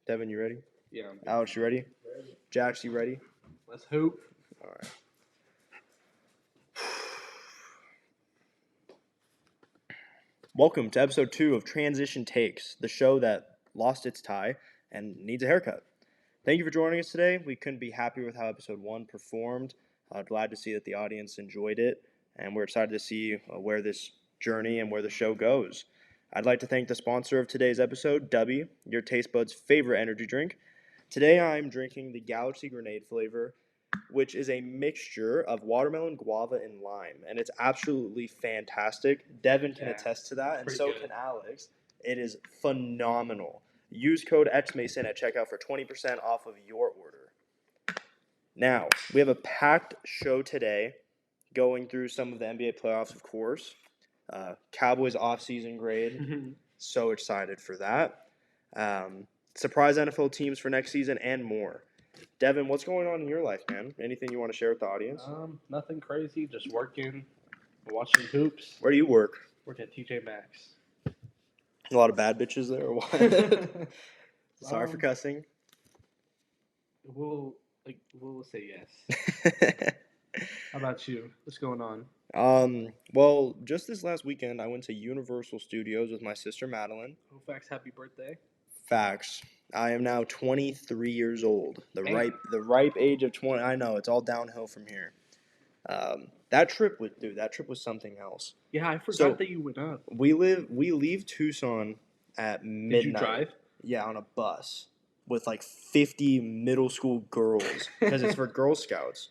Devin, you ready? Yeah. Alex, you ready? Ready. Jax, you ready? Let's hope. All right. Welcome to episode 2 of Transition Takes, the show that lost its tie and needs a haircut. Thank you for joining us today. We couldn't be happier with how episode 1 performed. Glad to see that the audience enjoyed it, and we're excited to see where this journey and where the show goes. I'd like to thank the sponsor of today's episode, DUBBY, your taste buds' favorite energy drink. Today I'm drinking the Galaxy Grenade flavor, which is a mixture of watermelon, guava, and lime, and it's absolutely fantastic. Devin can attest to that, and so can Alex. It is phenomenal. Use code XMASON at checkout for 20% off of your order. Now, we have a packed show today, going through some of the NBA playoffs, of course. Cowboys off-season grade. So excited for that. Surprise NFL teams for next season and more. Devin, what's going on in your life, man? Anything you want to share with the audience? Nothing crazy. Just working, watching hoops. Where do you work? Work at TJ Maxx. A lot of bad bitches there, or what? Sorry for cussing. We'll say yes. How about you? What's going on? Well, just this last weekend, I went to Universal Studios with my sister Madeline. Oh, facts! Happy birthday. Facts. I am now 23 years old. The ripe age of 20. I know, it's all downhill from here. That trip was something else. Yeah, I forgot that you went up. We leave Tucson at midnight. Did you drive? Yeah, on a bus with like 50 middle school girls because it's for Girl Scouts.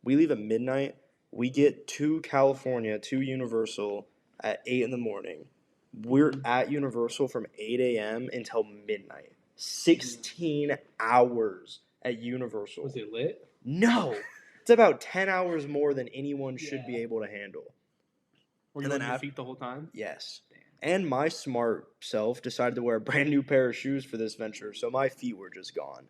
We leave at midnight. We get to California, to Universal at 8 in the morning. We're at Universal from 8 a.m. until midnight. 16 hours at Universal. Was it lit? No. It's about 10 hours more than anyone should be able to handle. Were you on your feet the whole time? Yes. Damn. And my smart self decided to wear a brand new pair of shoes for this venture, so my feet were just gone.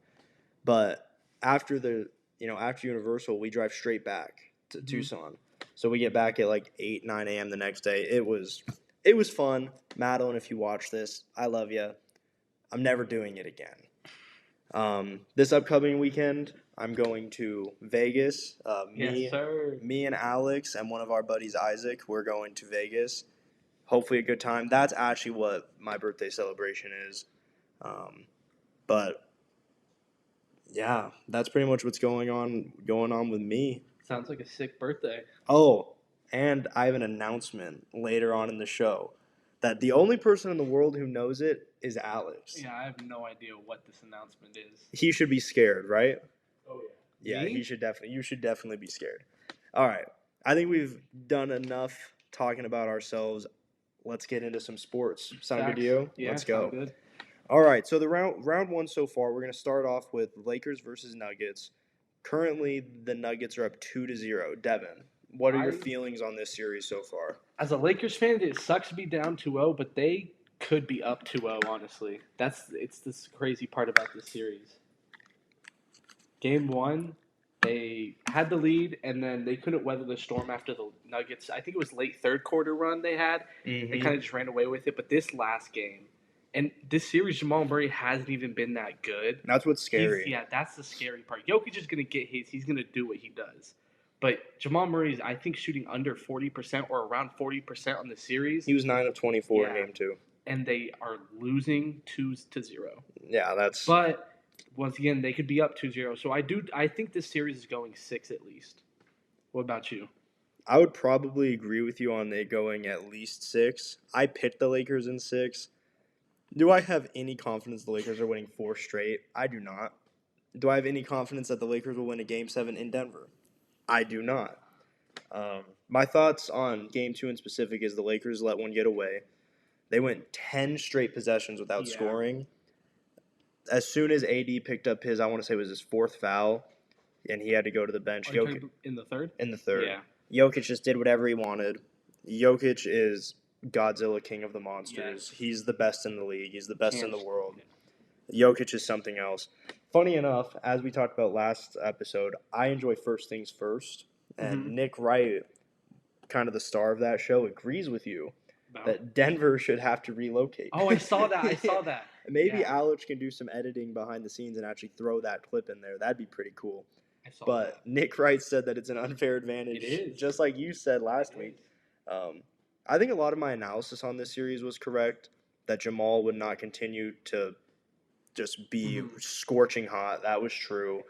But after Universal, we drive straight back to Tucson. So we get back at like 8, 9 a.m. the next day. It was fun. Madeline, if you watch this, I love you. I'm never doing it again. This upcoming weekend, I'm going to Vegas. Yes, sir. Me and Alex and one of our buddies, Isaac, we're going to Vegas. Hopefully a good time. That's actually what my birthday celebration is. But yeah, that's pretty much what's going on with me. Sounds like a sick birthday. Oh, and I have an announcement later on in the show that the only person in the world who knows it is Alex. Yeah, I have no idea what this announcement is. He should be scared, right? Oh, yeah. Me? You should definitely be scared. All right. I think we've done enough talking about ourselves. Let's get into some sports. Sound good to you? Yeah, let's go. Good. All right. So the round one so far, we're going to start off with Lakers versus Nuggets. Currently, the Nuggets are up 2-0. Devin, what are your feelings on this series so far? As a Lakers fan, it sucks to be down 2-0, but they could be up 2-0, honestly. It's this crazy part about this series. Game 1, they had the lead, and then they couldn't weather the storm after the Nuggets. I think it was late third quarter run they had. Mm-hmm. They kind of just ran away with it. But this last game, and this series, Jamal Murray hasn't even been that good. That's what's scary. That's the scary part. Jokic is going to get his. He's going to do what he does. But Jamal Murray is, I think, shooting under 40% or around 40% on the series. He was 9 of 24 in Game 2. And they are losing 2-0. Yeah, that's... But, once again, they could be up 2-0. So I think this series is going 6 at least. What about you? I would probably agree with you on it going at least 6. I picked the Lakers in 6. Do I have any confidence the Lakers are winning 4 straight? I do not. Do I have any confidence that the Lakers will win a Game 7 in Denver? I do not. My thoughts on Game 2 in specific is the Lakers let one get away. They went 10 straight possessions without scoring. As soon as AD picked up his, I want to say it was his 4th foul, and he had to go to the bench. In the third? In the third. Yeah. Jokic just did whatever he wanted. Jokic is Godzilla, king of the monsters. Yes. He's the best in the league. He's the best in the world. Jokic is something else. Funny enough, as we talked about last episode, I enjoy first things first. And Nick Wright, kind of the star of that show, agrees with you that Denver should have to relocate. Oh, I saw that. Maybe Yeah. Alex can do some editing behind the scenes and actually throw that clip in there. That'd be pretty cool. I saw But that. Nick Wright said that it's an unfair advantage, It is. just like you said last It week. is. I think a lot of my analysis on this series was correct. That Jamal would not continue to just be scorching hot. That was true.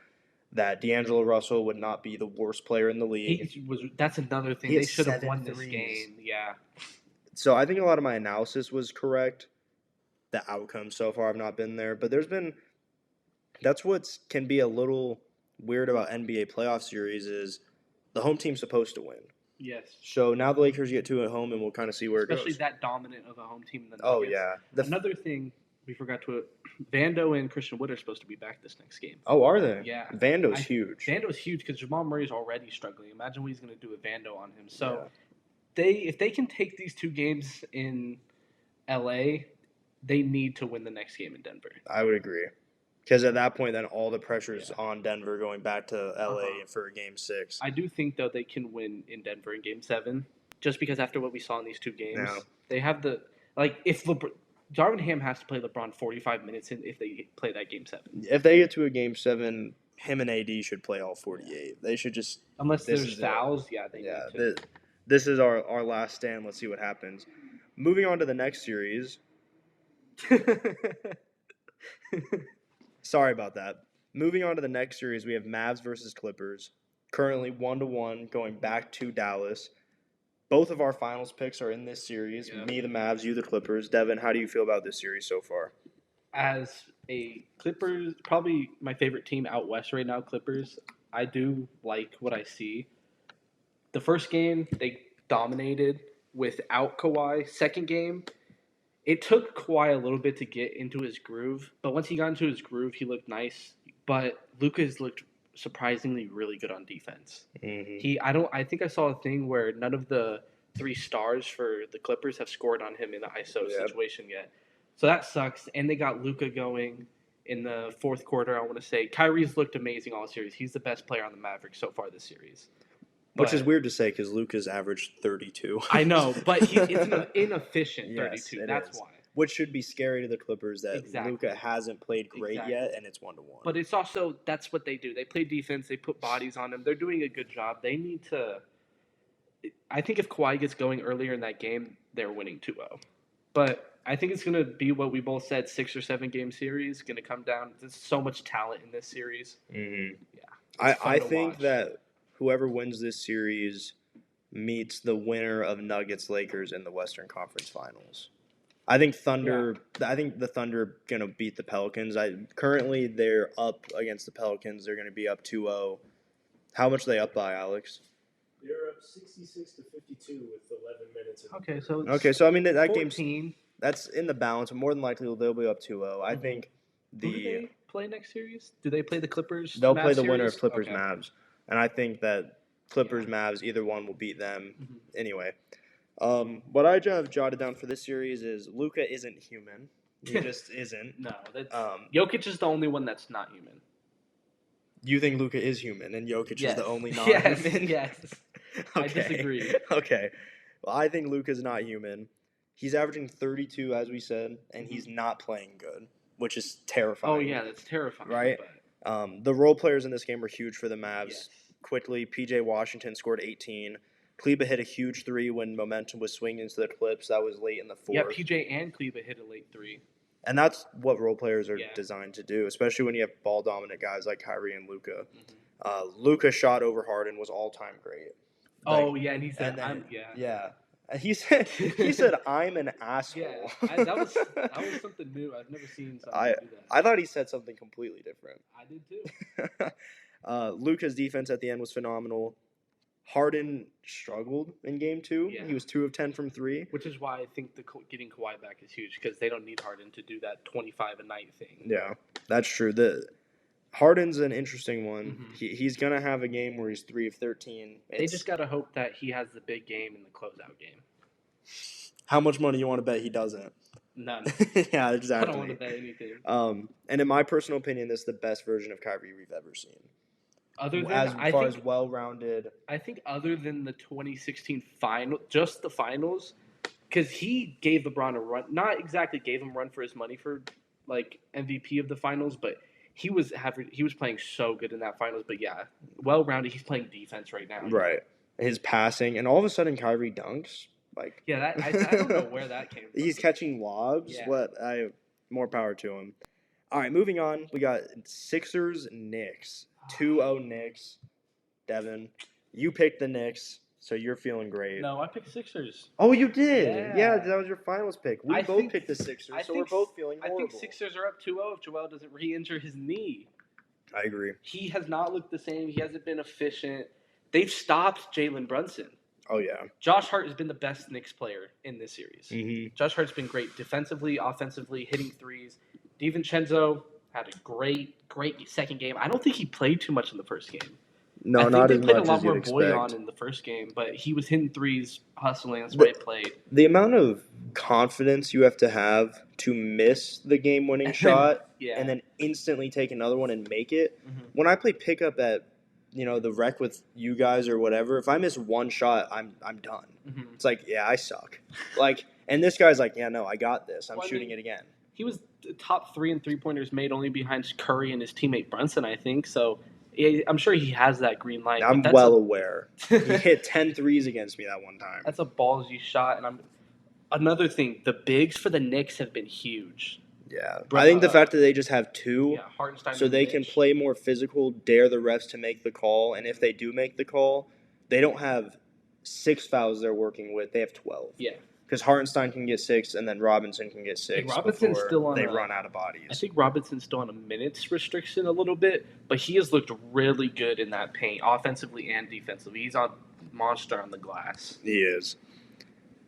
That D'Angelo Russell would not be the worst player in the league. That's another thing. He had They should have 7 won this threes. game. Yeah. So I think a lot of my analysis was correct. The outcome so far have not been there, but that's what can be a little weird about NBA playoff series is the home team's supposed to win. Yes. So now the Lakers get 2 at home, and we'll kind of see where it goes. Especially that dominant of a home team in the Oh Nuggets. yeah. Another thing we forgot to Vando and Christian Wood are supposed to be back this next game. Oh, are they? Yeah. Vando's huge. Vando's huge because Jamal Murray's already struggling. Imagine what he's going to do with Vando on him. So Yeah. if they can take these 2 games in LA, they need to win the next game in Denver. I would agree. Because at that point, then all the pressure's on Denver going back to LA for Game 6. I do think, though, they can win in Denver in Game 7, just because after what we saw in these 2 games, they have the if Darvin Ham has to play LeBron 45 minutes if they play that Game 7. If they get to a Game 7, him and AD should play all 48. They should just unless there's fouls, they need to. This is our last stand. Let's see what happens. Moving on to the next series. Sorry about that. Moving on to the next series, we have Mavs versus Clippers. Currently 1-1, going back to Dallas. Both of our finals picks are in this series. Yeah. Me, the Mavs, you, the Clippers. Devin, how do you feel about this series so far? As a Clippers, probably my favorite team out west right now, Clippers. I do like what I see. The first game, they dominated without Kawhi. Second game, it took Kawhi a little bit to get into his groove, but once he got into his groove, he looked nice. But Luka's looked surprisingly really good on defense. Mm-hmm. I think I saw a thing where none of the 3 stars for the Clippers have scored on him in the ISO situation yet. So that sucks. And they got Luka going in the fourth quarter, I want to say. Kyrie's looked amazing all series. He's the best player on the Mavericks so far this series. Which is weird to say because Luka's averaged 32. I know, but it's an inefficient 32. Yes, That's why. Which should be scary to the Clippers that Luka hasn't played great yet, and it's 1-1. But it's also, that's what they do. They play defense. They put bodies on him. They're doing a good job. They need to – I think if Kawhi gets going earlier in that game, they're winning 2-0. But I think it's going to be what we both said, 6 or 7 game series. Going to come down. There's so much talent in this series. Mm-hmm. Yeah. I think that whoever wins this series meets the winner of Nuggets Lakers in the Western Conference Finals. I think the Thunder gonna beat the Pelicans. Currently they're up against the Pelicans. They're gonna be up 2-0. How much are they up by, Alex? They're up 66 to 52 with 11 minutes. So I mean that 14. game's that's in the balance, but more than likely they'll be up 2-0. I think Who do they play next series? Do they play the Clippers? They'll Mavs play the series? winner of Clippers Okay. Mavs, and I think that Clippers Mavs either one will beat them anyway. What I have jotted down for this series is Luka isn't human. He just isn't. No, Jokic is the only one that's not human. You think Luka is human and Jokic is the only non-human? Yes. Okay. I disagree. Okay. Well, I think Luka's not human. He's averaging 32, as we said, and he's not playing good, which is terrifying. Oh, yeah, that's terrifying. Right? But... the role players in this game were huge for the Mavs. Yes. Quickly, P.J. Washington scored 18. Kleba hit a huge 3 when momentum was swinging into the Clips. That was late in the fourth. Yeah, P.J. and Kleba hit a late 3. And that's what role players are designed to do, especially when you have ball-dominant guys like Kyrie and Luka. Luka's shot over Harden was all-time great. And he said, Yeah. And he said, I'm an asshole. Yeah, that was something new. I've never seen somebody do that. I thought he said something completely different. I did too. Luka's defense at the end was phenomenal. Harden struggled in Game 2. Yeah. He was 2 of 10 from 3. Which is why I think getting Kawhi back is huge because they don't need Harden to do that 25 a night thing. Yeah, that's true. Harden's an interesting one. He's going to have a game where he's 3 of 13. They just got to hope that he has the big game in the closeout game. How much money you want to bet he doesn't? None. Yeah, exactly. I don't want to bet anything. And in my personal opinion, this is the best version of Kyrie we've ever seen. As well-rounded. I think other than the 2016 final, just the finals, because he gave LeBron a run. Not exactly gave him run for his money for like MVP of the finals, but he was playing so good in that finals. But yeah, well rounded. He's playing defense right now. Right. His passing, and all of a sudden Kyrie dunks. Like Yeah, I don't know where that came from. he's catching lobs. Yeah. More power to him. All right, moving on. We got Sixers Knicks. 2-0 Knicks. Devin, you picked the Knicks, so you're feeling great. No, I picked Sixers. Oh, you did. Yeah. That was your finals pick. We both picked the Sixers, so we're both feeling horrible. I think Sixers are up 2-0 if Joel doesn't re-injure his knee. I agree. He has not looked the same. He hasn't been efficient. They've stopped Jalen Brunson. Oh, yeah. Josh Hart has been the best Knicks player in this series. Mm-hmm. Josh Hart's been great defensively, offensively, hitting threes. DiVincenzo had a great second game. I don't think he played too much in the first game. No, not as much as you'd expect. They played a lot more boy on in the first game, but he was hitting threes, hustling. That's why he played. The amount of confidence you have to miss the game-winning shot and then instantly take another one and make it. Mm-hmm. When I play pickup at the rec with you guys or whatever, if I miss one shot, I'm done. Mm-hmm. It's like, yeah, I suck. And this guy's like, yeah, no, I got this. I'm shooting it again. He was the top 3 in three-pointers made, only behind Curry and his teammate Brunson, I think. So I'm sure he has that green light. I'm well aware. He hit 10 threes against me that one time. That's a ballsy shot. And another thing, the bigs for the Knicks have been huge. Yeah. I think the fact that they just have 2, so they can play more physical, dare the refs to make the call. And if they do make the call, they don't have 6 fouls they're working with. They have 12. Yeah. Because Hartenstein can get 6, and then Robinson can get 6 before they run out of bodies. I think Robinson's still on a minutes restriction a little bit, but he has looked really good in that paint, offensively and defensively. He's a monster on the glass. He is.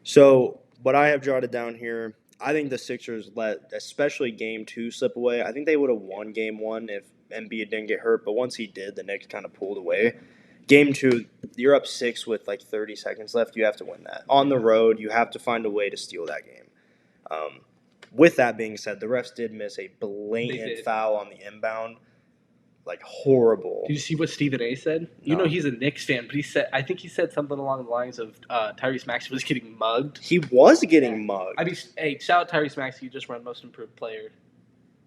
So what I have jotted down here, I think the Sixers let especially Game 2 slip away. I think they would have won Game 1 if Embiid didn't get hurt, but once he did, the Knicks kind of pulled away. Game 2, you're up 6 with 30 seconds left. You have to win that. On the road, you have to find a way to steal that game. With that being said, the refs did miss a blatant foul on the inbound. Horrible. Did you see what Stephen A. said? No. He's a Knicks fan, but I think he said something along the lines of Tyrese Maxey was getting mugged. He was getting mugged. I mean, hey, shout out Tyrese Maxey. You just won Most Improved Player.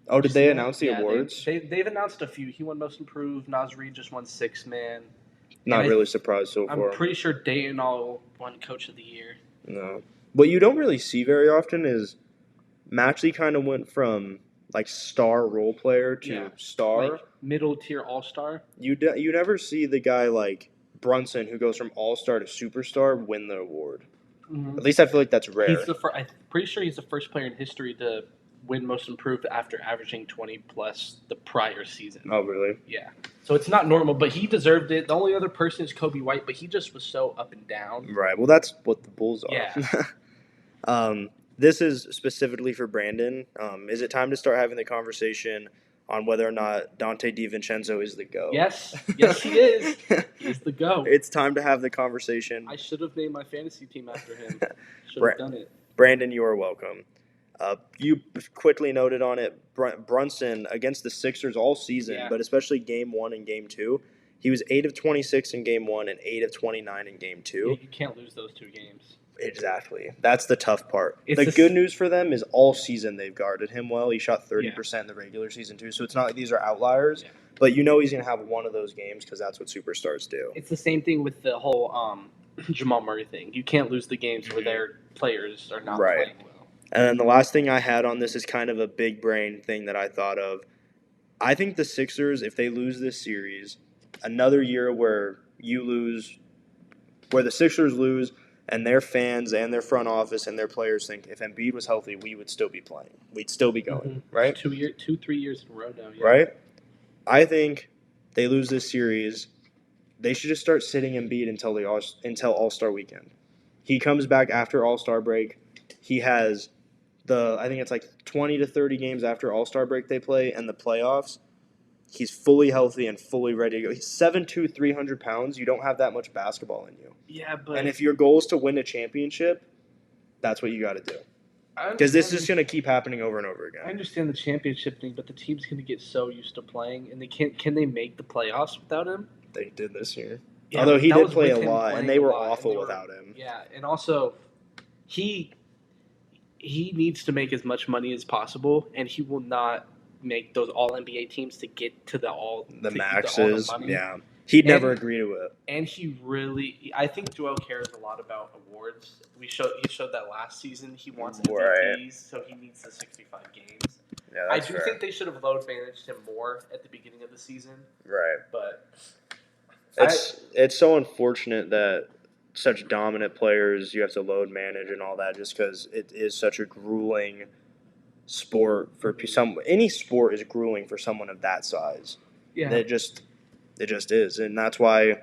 Oh, did they announce the awards? They've announced a few. He won Most Improved. Naz Reid just won Sixth Man. Not really surprised so far. I'm pretty sure Dayton all won Coach of the Year. No. What you don't really see very often is Maxey kind of went from star role player to star. Middle tier all-star. You never see the guy like Brunson who goes from all-star to superstar win the award. Mm-hmm. At least I feel like that's rare. I'm pretty sure he's the first player in history to win Most Improved after averaging 20-plus the prior season. Oh, really? Yeah. So it's not normal, but he deserved it. The only other person is Kobe White, but he just was so up and down. Right. Well, that's what the Bulls are. Yeah. This is specifically for Brandon. Is it time to start having the conversation on whether or not Dante DiVincenzo is the GOAT? Yes. Yes, he is. He's the GOAT. It's time to have the conversation. I should have named my fantasy team after him. Should have done it. Brandon, you are welcome. You quickly noted on it, Brunson against the Sixers all season, but especially Game 1 and Game 2, he was 8 of 26 in Game 1 and 8 of 29 in Game 2. Yeah, you can't lose those 2 games. Exactly. That's the tough part. The good news for them is all season they've guarded him well. He shot 30% in the regular season too, so it's not like these are outliers. Yeah. But he's going to have one of those games because that's what superstars do. It's the same thing with the whole Jamal Murray thing. You can't lose the games where their players are not playing well. And then the last thing I had on this is kind of a big brain thing that I thought of. I think the Sixers, if they lose this series, another year where the Sixers lose, and their fans and their front office and their players think if Embiid was healthy, we would still be playing. We'd still be going, right? 3 years in a row now. Yeah. Right? I think they lose this series. They should just start sitting Embiid until All-Star weekend. He comes back after All-Star break. He has I think it's 20 to 30 games after All-Star break they play and the playoffs. He's fully healthy and fully ready to go. He's 7'2", 300 pounds. You don't have that much basketball in you. Yeah, but... And if your goal is to win a championship, that's what you got to do. Because this is just going to keep happening over and over again. I understand the championship thing, but the team's going to get so used to playing, and can they make the playoffs without him? They did this year. Yeah, although he did play a lot, and they were awful without him. Yeah, and also, he he needs to make as much money as possible, and he will not make those All NBA teams to get to all the maxes. money. Yeah, he'd never And- agree to it. And I think Joel cares a lot about awards. He showed that last season. He wants MVPs, so he needs the 65 games. Yeah, I that's do fair. think they should have load managed him more at the beginning of the season, Right. but It's so unfortunate that such dominant players you have to load manage and all that, just because it is such a grueling sport for some. Any sport is grueling for someone of that size. yeah, It just is, and that's why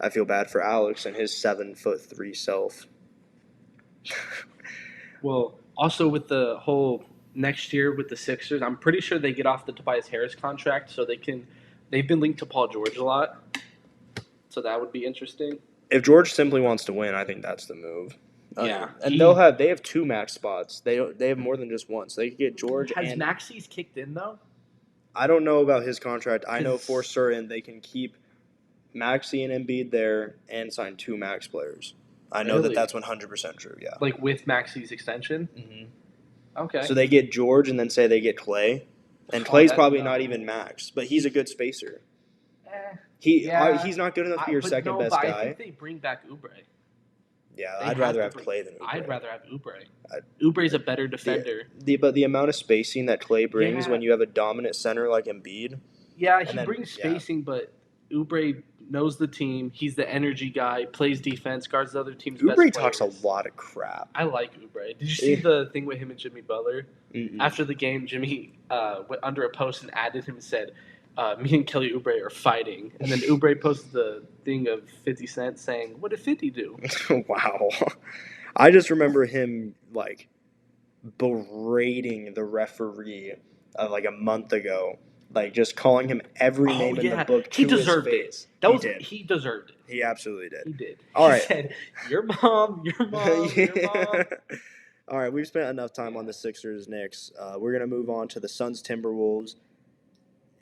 I feel bad for Alex and his 7'3" self. Well, also with the whole next year with the Sixers, I'm pretty sure they get off the Tobias Harris contract, so they've been linked to Paul George a lot, so that would be interesting. If George simply wants to win, I think that's the move. Yeah, and they have 2 max spots. They have more than just one, so they could get George. Has and Maxey's kicked in though? I don't know about his contract. I know 'Cause- for certain they can keep Maxey and Embiid there and sign 2 max players. I know Really? that that's 100% true. Yeah. Like with Maxey's extension? Mm-hmm. Okay. So they get George and then say they get Clay, and Oh, Clay's that- probably no. not even max, but he's a good spacer. Eh, He's not good enough to be your second best but guy. I think they bring back Oubre. Yeah, They I'd rather to have bring- Clay than Oubre. I'd rather have Oubre. I'd- Oubre's a better defender. But the amount of spacing that Clay brings Yeah. when you have a dominant center like Embiid. Yeah, And he then- brings yeah. spacing, but Oubre knows the team. He's the energy guy, plays defense, guards the other team's Oubre best talks a players. lot of crap. I like Oubre. Did you see the thing with him and Jimmy Butler? Mm-mm. After the game, Jimmy went under a post and added him and said, me and Kelly Oubre are fighting. And then Oubre posted the thing of 50 Cent saying, what did 50 do? Wow. I just remember him like berating the referee like a month ago, like just calling him every name in the book to He deserved his it. face. He deserved it. He absolutely did. He did. All He right. said, your mom, your mom, your mom. All right, we've spent enough time on the Sixers, Knicks. We're gonna move on to the Suns, Timberwolves,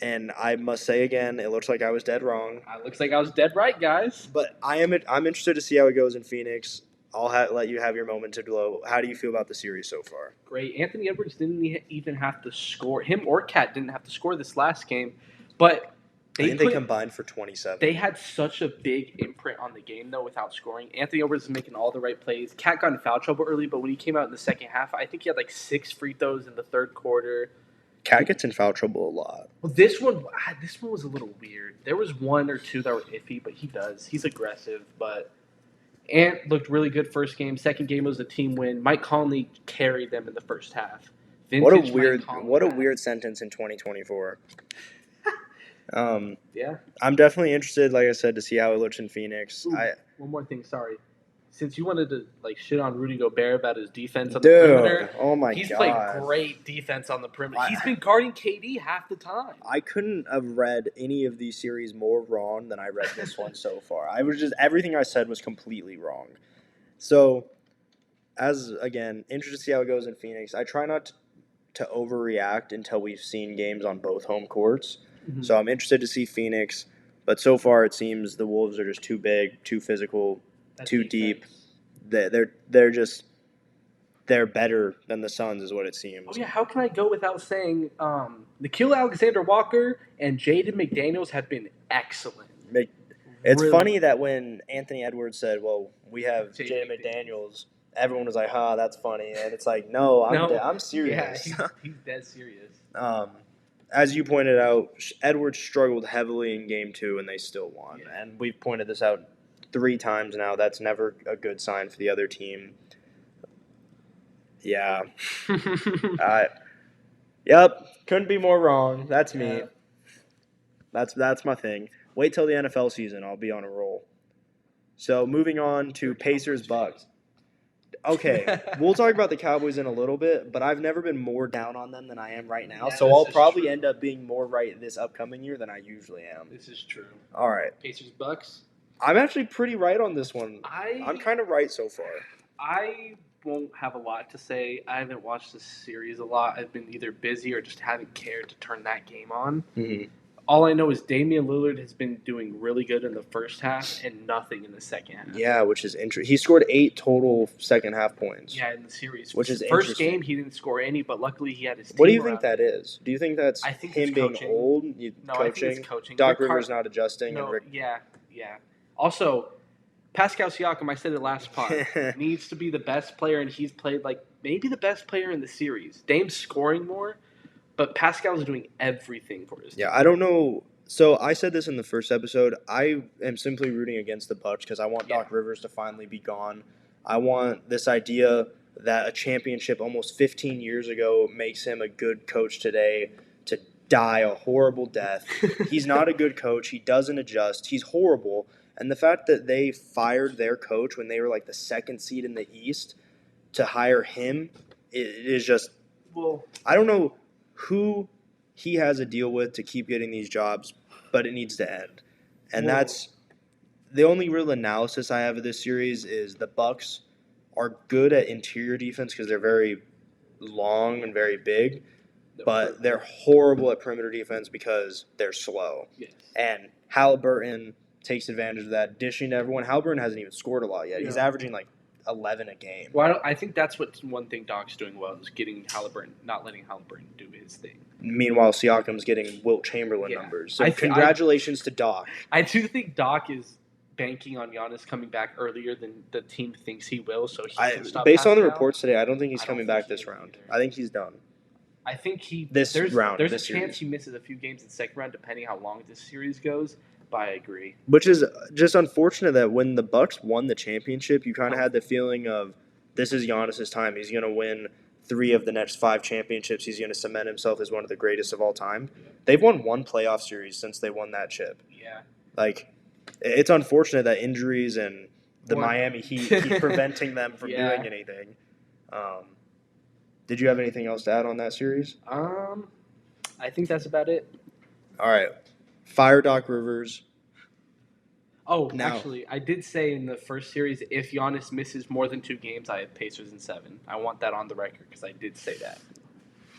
and I must say again, it looks like I was dead wrong. It looks like I was dead right, guys. But I'm interested to see how it goes in Phoenix. I'll let you have your moment to glow. How do you feel about the series so far? Great. Anthony Edwards didn't even have to score. Him or Cat didn't have to score this last game, but I think they combined for 27. They had such a big imprint on the game, though, without scoring. Anthony Edwards is making all the right plays. Cat got in foul trouble early, but when he came out in the second half, I think he had like 6 free throws in the third quarter. Cat gets in foul trouble a lot. Well, this one was a little weird. There was 1 or 2 that were iffy, but he does. He's aggressive, but Ant looked really good first game. Second game was a team win. Mike Conley carried them in the first half. What a Vintage weird, Mike Conley what a back. weird sentence in 2024. Yeah. I'm definitely interested, like I said, to see how it looks in Phoenix. Ooh, one more thing, sorry. Since you wanted to like shit on Rudy Gobert about his defense on the perimeter, Oh my he's god, played great defense on the perimeter. He's been guarding KD half the time. I couldn't have read any of these series more wrong than I read this one so far. I was just everything I said was completely wrong. So, again, interested to see how it goes in Phoenix. I try not to overreact until we've seen games on both home courts. Mm-hmm. So I'm interested to see Phoenix, but so far it seems the Wolves are just too big, too physical, too deep. They're better than the Suns, is what it seems. Oh yeah, how can I go without saying Nikhil Alexander-Walker and Jaden McDaniels have been excellent. It's Really. funny that when Anthony Edwards said, "Well, we have Jaden Jaden McDaniels," everyone was like, "Ha, that's funny," and it's like, "No, I'm Yeah, serious." he's dead serious. As you pointed out, Edwards struggled heavily in Game 2, and they still won. Yeah. And we've pointed this out 3 times now. That's never a good sign for the other team. Yeah. Yep. Couldn't be more wrong. That's me. Yeah. That's my thing. Wait till the NFL season. I'll be on a roll. So moving on to Pacers Bucks. Okay, we'll talk about the Cowboys in a little bit, but I've never been more down on them than I am right now. Yeah, So this I'll is probably true. end up being more right this upcoming year than I usually am. This is true. All right. Pacers Bucks. I'm actually pretty right on this one. I'm kind of right so far. I won't have a lot to say. I haven't watched this series a lot. I've been either busy or just haven't cared to turn that game on. Mm-hmm. All I know is Damian Lillard has been doing really good in the first half and nothing in the second half. Yeah, which is interesting. He scored 8 total second half points. Yeah, in the series. Which is First interesting. game, he didn't score any, but luckily he had his team What do you think around that is? Do you think that's I think him it's being coaching. old, No, coaching? I think it's coaching. Doc Rick Rivers Car- not adjusting? No, and Rick... yeah. Also, Pascal Siakam, I said it last pod, needs to be the best player, and he's played like maybe the best player in the series. Dame's scoring more, but Pascal's doing everything for his team. Yeah, I don't know. So I said this in the first episode. I am simply rooting against the Bucks because I want Doc Rivers to finally be gone. I want this idea that a championship almost 15 years ago makes him a good coach today to die a horrible death. He's not a good coach. He doesn't adjust. He's horrible. And the fact that they fired their coach when they were like the second seed in the East to hire him, it is just – Well, I don't know who he has a deal with to keep getting these jobs, but it needs to end. And that's the only real analysis I have of this series is the Bucks are good at interior defense because they're very long and very big, but they're horrible at perimeter defense because they're slow. yes. And Halliburton takes advantage of that, dishing to everyone. Halliburton hasn't even scored a lot yet. He's averaging like 11 a game. Well, I think that's what one thing Doc's doing well is getting Halliburton, not letting Halliburton do his thing. Meanwhile, Siakam's getting Wilt Chamberlain numbers. So congratulations to Doc. I do think Doc is banking on Giannis coming back earlier than the team thinks he will, so he can stop based on the Pascal. reports today, I don't think he's coming back this round. I think he's done. I think There's a chance he misses a few games in the second round, depending how long this series goes. But I agree. Which is just unfortunate that when the Bucks won the championship, you kind of had the feeling of this is Giannis's time. He's going to win 3 of the next 5 championships. He's going to cement himself as one of the greatest of all time. They've won 1 playoff series since they won that chip. Yeah. Like, it's unfortunate that injuries and the Miami Heat keep preventing them from doing anything. Did you have anything else to add on that series? I think that's about it. All right. Fire Doc Rivers. Oh, actually, I did say in the first series, if Giannis misses more than 2 games, I have Pacers in 7. I want that on the record because I did say that.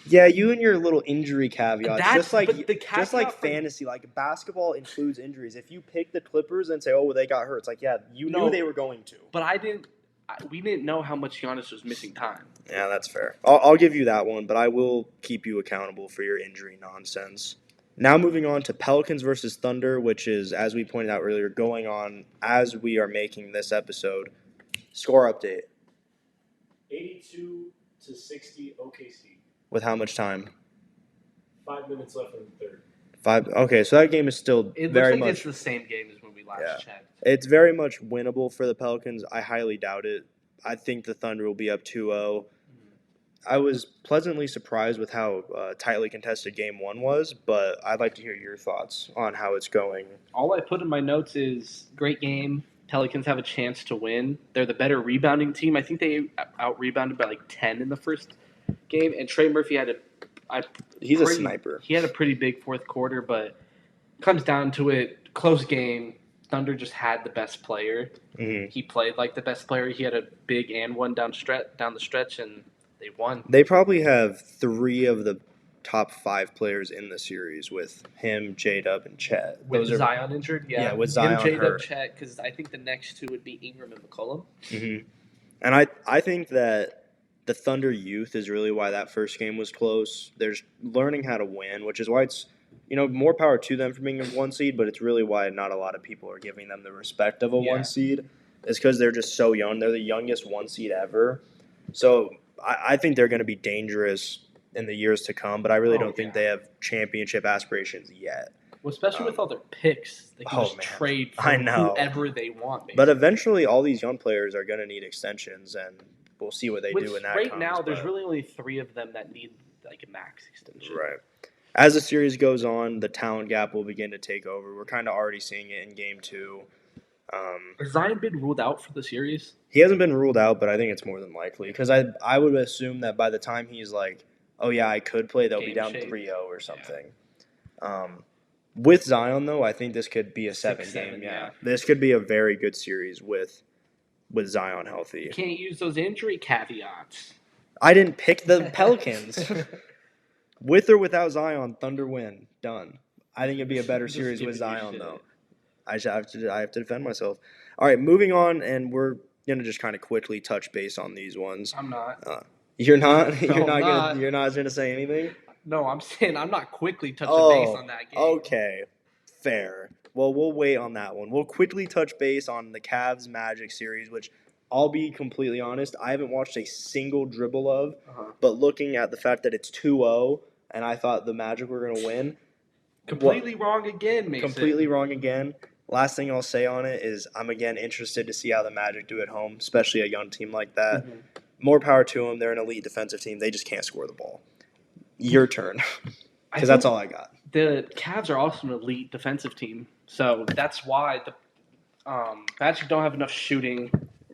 Yeah, you and your little injury caveats. Just like caveat fantasy, like basketball includes injuries. If you pick the Clippers and say, "Oh, well, they got hurt," it's like, yeah, you knew they were going to. But we didn't know how much Giannis was missing time. Yeah, that's fair. I'll give you that one, but I will keep you accountable for your injury nonsense. Now moving on to Pelicans versus Thunder, which is, as we pointed out earlier, going on as we are making this episode. Score update. 82-60 OKC. With how much time? 5 minutes left in the third. 5. Okay, so that game is still It very looks like much. it's the same game as when we last checked. It's very much winnable for the Pelicans. I highly doubt it. I think the Thunder will be up 2-0. I was pleasantly surprised with how tightly contested Game 1 was, but I'd like to hear your thoughts on how it's going. All I put in my notes is great game. Pelicans have a chance to win. They're the better rebounding team. I think they out-rebounded by like 10 in the first game, and Trey Murphy had He's a sniper. He had a pretty big fourth quarter, but comes down to it, close game. Thunder just had the best player. Mm-hmm. He played like the best player. He had a big and one down the stretch, and they won. They probably have 3 of the top 5 players in the series with him, J-Dub, and Chet. With Zion injured? Yeah, with Zion hurt. Chet, because I think the next 2 would be Ingram and McCollum. Mm-hmm. And I think that the Thunder youth is really why that first game was close. They're learning how to win, which is why it's, more power to them for being a 1 seed, but it's really why not a lot of people are giving them the respect of a 1 seed. It's because they're just so young. They're the youngest 1 seed ever. So I think they're going to be dangerous in the years to come, but I really don't think they have championship aspirations yet. Well, especially with all their picks. They can just trade for whoever they want. Basically. But eventually all these young players are going to need extensions, and we'll see what they do in that right now, there's really only 3 of them that need like a max extension. Right. As the series goes on, the talent gap will begin to take over. We're kind of already seeing it in Game 2. Has Zion been ruled out for the series? He hasn't been ruled out, but I think it's more than likely. Because I would assume that by the time he's like, oh, yeah, I could play, they'll be down 3-0 or something. Yeah. With Zion, though, I think this could be a 7-game. Yeah. This could be a very good series with Zion healthy. You can't use those injury caveats. I didn't pick the Pelicans. With or without Zion, Thunder win. Done. I think it'd be a better Just series with giving you Zion, shit. though. I have to defend myself. All right, moving on, and we're gonna just kind of quickly touch base on these ones. I'm not. You're not. No, I'm not. You're not gonna say anything. No, I'm saying I'm not quickly touching base on that game. Okay, fair. Well, we'll wait on that one. We'll quickly touch base on the Cavs Magic series, which I'll be completely honest, I haven't watched a single dribble of. But looking at the fact that it's 2-0, and I thought the Magic were gonna win. Completely wrong again, Mason. Completely wrong again. Last thing I'll say on it is I'm again interested to see how the Magic do at home, especially a young team like that. Mm-hmm. More power to them. They're an elite defensive team. They just can't score the ball. Your turn, because that's all I got. The Cavs are also an elite defensive team, so that's why the Magic don't have enough shooting.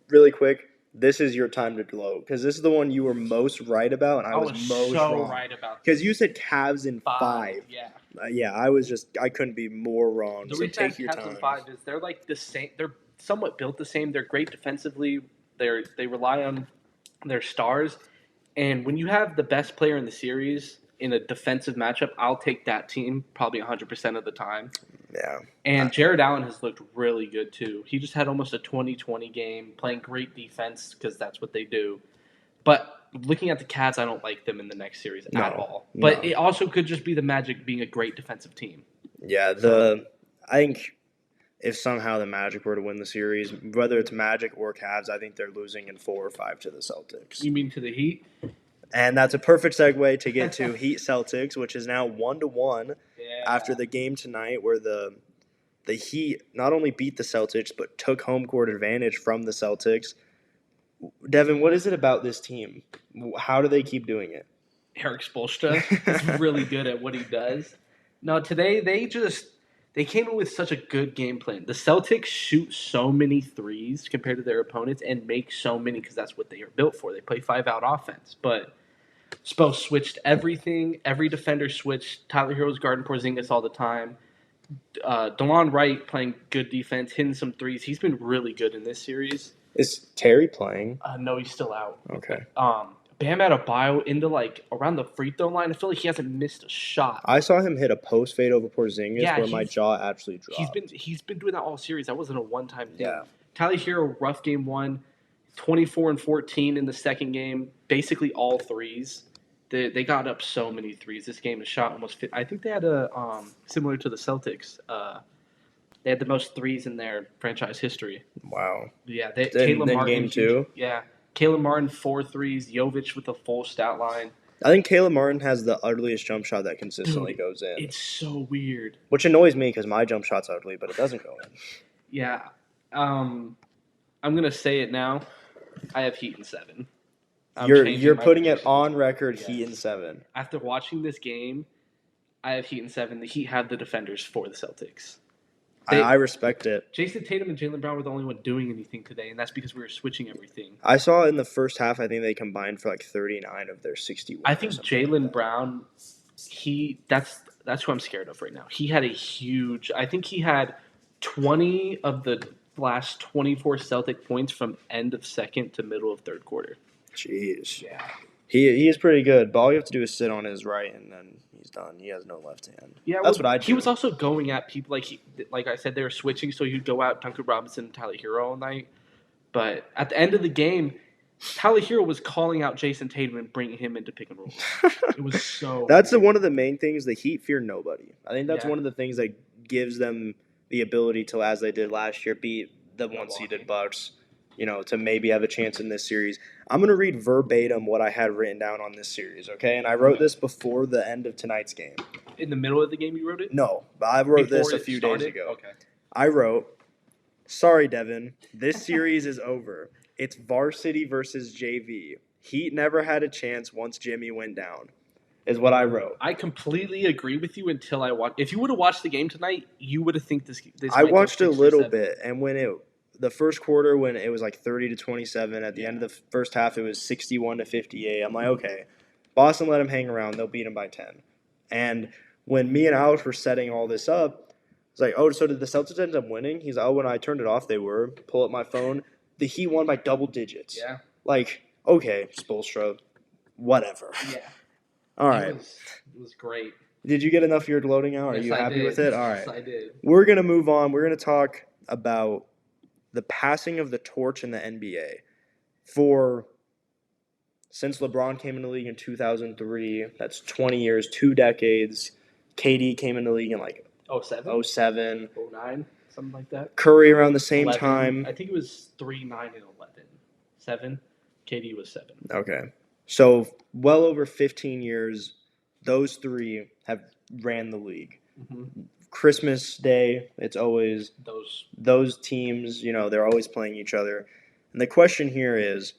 Really quick, this is your time to gloat because this is the one you were most right about, and I was most so wrong. right about because you said Cavs in 5. Yeah. I couldn't be more wrong. The so reason take your Cavs time. in 5 is they're like the same. They're somewhat built the same. They're great defensively. They rely on their stars, and when you have the best player in the series in a defensive matchup, I'll take that team probably 100% of the time. Yeah. And Jared Allen has looked really good too. He just had almost a 20-20 game, playing great defense because that's what they do. But looking at the Cavs, I don't like them in the next series at all. But it also could just be the Magic being a great defensive team. Yeah, I think if somehow the Magic were to win the series, whether it's Magic or Cavs, I think they're losing in 4 or 5 to the Celtics. You mean to the Heat? And that's a perfect segue to get to Heat Celtics, which is now 1-1 after the game tonight where the Heat not only beat the Celtics but took home court advantage from the Celtics. Devin, what is it about this team? How do they keep doing it? Eric Spoelstra is really good at what he does. No, today they came in with such a good game plan. The Celtics shoot so many threes compared to their opponents and make so many because that's what they are built for. They play 5-out offense, but Spo switched everything. Every defender switched. Tyler Hero's guarding Porzingis all the time. DeLon Wright playing good defense, hitting some threes. He's been really good in this series. Is Terry playing? No, he's still out. Okay. Bam Adebayo into around the free throw line. I feel like he hasn't missed a shot. I saw him hit a post fade over Porzingis where my jaw actually dropped. He's been doing that all series. That wasn't a one-time thing. Yeah. Tyler Hero, rough game 1, 24 and 14 in the second game, basically all threes. They got up so many threes. This game is shot almost. I think they had similar to the Celtics. They had the most threes in their franchise history. Wow. Yeah. Caleb Martin game 2. Yeah. Caleb Martin 4 threes. Jovic with a full stat line. I think Caleb Martin has the ugliest jump shot that consistently goes in. It's so weird. Which annoys me because my jump shot's ugly, but it doesn't go in. Yeah. I'm gonna say it now. I have Heat in 7. You're putting it on record. Yes. Heat in 7. After watching this game, I have Heat in 7. The Heat have the defenders for the Celtics. I respect it. Jason Tatum and Jaylen Brown were the only one doing anything today, and that's because we were switching everything. I saw in the first half, I think they combined for like 39 of their 61. I think Jaylen Brown, that's who I'm scared of right now. He had a huge. I think he had 20 of the last 24 Celtic points from end of second to middle of third quarter. Jeez. Yeah. He is pretty good, but all you have to do is sit on his right, and then he's done. He has no left hand. Yeah, that's what I do. He was also going at people like I said, they were switching, so he'd go out Duncan Robinson and Tyler Hero all night. But at the end of the game, Tyler Hero was calling out Jason Tatum and bringing him into pick and roll. It was so. That's one of the main things. The Heat fear nobody. I think that's one of the things that gives them the ability to, as they did last year, beat the one-seeded Bucks. To maybe have a chance in this series. I'm going to read verbatim what I had written down on this series, okay? And I wrote this before the end of tonight's game. In the middle of the game you wrote it? No, but I wrote this a few days ago. Okay. I wrote, "Sorry, Devin, this series is over. It's varsity versus JV. Heat never had a chance once Jimmy went down," is what I wrote. I completely agree with you until I watched. If you would have watched the game tonight, you would have think this I watched a little bit, and when the first quarter, when it was like 30-27, at the end of the first half, it was 61-58. I'm like, okay, Boston let him hang around. They'll beat him by 10. And when me and Alex were setting all this up, it's like, oh, so did the Celtics end up winning? He's like, oh, when I turned it off, they were. Pull up my phone. The Heat won by double digits. Yeah. Like, okay, Spoelstra, whatever. Yeah. All right. It was great. Did you get enough of your gloating out? Are Yes, you I happy did. with it? All right. Yes, I did. We're going to move on. We're going to talk about the passing of the torch in the NBA. Since LeBron came in the league in 2003, that's 20 years, 2 decades. KD came in the league in like 07? 07. 09? Something like that. Curry around the same 11. time. I think it was 3, 9, and 11. 7. KD was 7. Okay. So well over 15 years, those three have ran the league. Mm-hmm. Christmas Day, it's always Those teams, they're always playing each other. And the question here is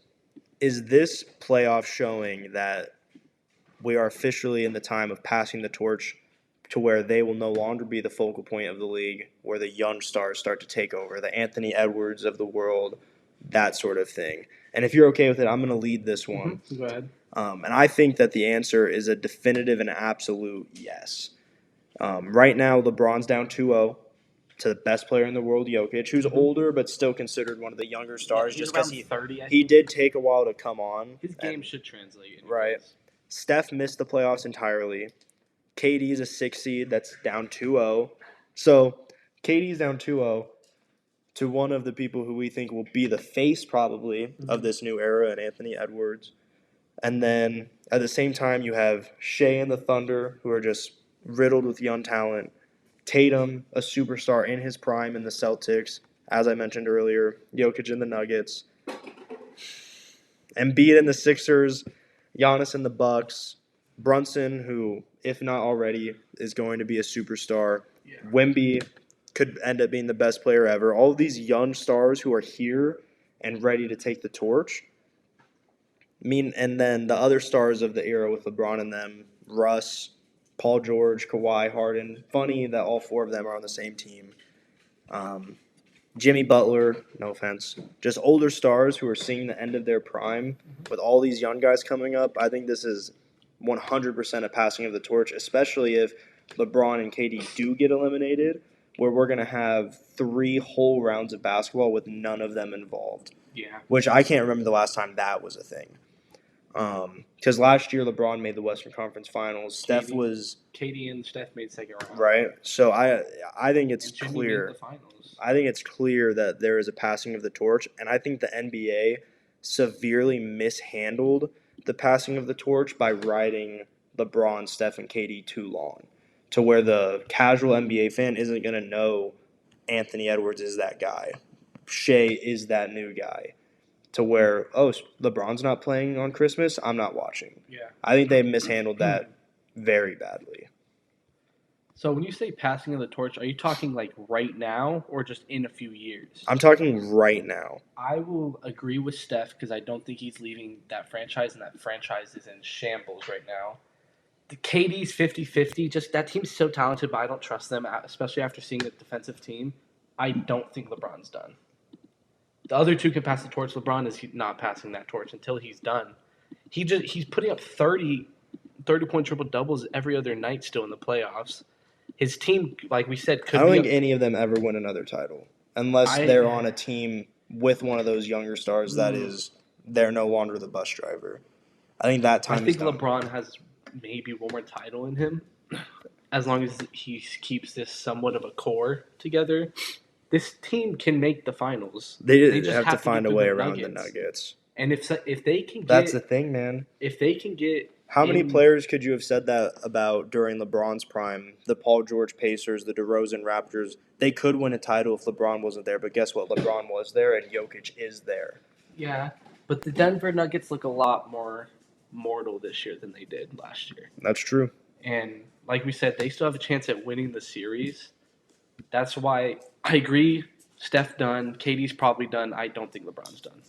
this playoff showing that we are officially in the time of passing the torch to where they will no longer be the focal point of the league, where the young stars start to take over, the Anthony Edwards of the world, that sort of thing? And if you're okay with it, I'm going to lead this one. Mm-hmm. Go ahead. And I think that the answer is a definitive and absolute yes. Right now, LeBron's down 2-0 to the best player in the world, Jokic, who's older but still considered one of the younger stars. Yeah, just because 30, he did take a while to come on. His game should translate. Anyways. Right. Steph missed the playoffs entirely. KD is a 6 seed that's down 2-0. So KD's down 2-0 to one of the people who we think will be the face probably of this new era, and Anthony Edwards. And then at the same time, you have Shea and the Thunder, who are just riddled with young talent. Tatum, a superstar in his prime in the Celtics, as I mentioned earlier. Jokic in the Nuggets. Embiid in the Sixers. Giannis in the Bucks. Brunson, who, if not already, is going to be a superstar. Yeah. Wemby could end up being the best player ever. All of these young stars who are here and ready to take the torch. And then the other stars of the era with LeBron and them, Russ, Paul George, Kawhi, Harden. Funny that all 4 of them are on the same team. Jimmy Butler, no offense, just older stars who are seeing the end of their prime with all these young guys coming up. I think this is 100% a passing of the torch, especially if LeBron and KD do get eliminated, where we're going to have 3 whole rounds of basketball with none of them involved. Yeah. Which I can't remember the last time that was a thing. Because last year LeBron made the Western Conference Finals. KD and Steph made second round. Right. So I think it's and Jimmy clear. Made the finals. I think it's clear that there is a passing of the torch, and I think the NBA severely mishandled the passing of the torch by riding LeBron, Steph, and KD too long, to where the casual NBA fan isn't going to know Anthony Edwards is that guy, Shea is that new guy, to where, LeBron's not playing on Christmas, I'm not watching. Yeah. I think they mishandled that very badly. So when you say passing of the torch, are you talking like right now or just in a few years? I'm talking right now. I will agree with Steph because I don't think he's leaving that franchise, and that franchise is in shambles right now. The KD's 50-50. Just that team's so talented, but I don't trust them, especially after seeing the defensive team. I don't think LeBron's done. The other 2 can pass the torch. LeBron is not passing that torch until he's done. He's putting up 30-point triple-doubles every other night still in the playoffs. His team, like we said, I don't think any of them ever win another title unless they're on a team with one of those younger stars that is they're no longer the bus driver. I think that time. I think LeBron has maybe one more title in him, as long as he keeps this somewhat of a core together. This team can make the finals. They just have to find a way around the Nuggets. And if they can get, that's the thing, man. If they can get. How many players could you have said that about during LeBron's prime? The Paul George Pacers, the DeRozan Raptors. They could win a title if LeBron wasn't there, but guess what? LeBron was there, and Jokic is there. Yeah, but the Denver Nuggets look a lot more mortal this year than they did last year. That's true. And like we said, they still have a chance at winning the series. That's why I agree. Steph done. KD's probably done. I don't think LeBron's done.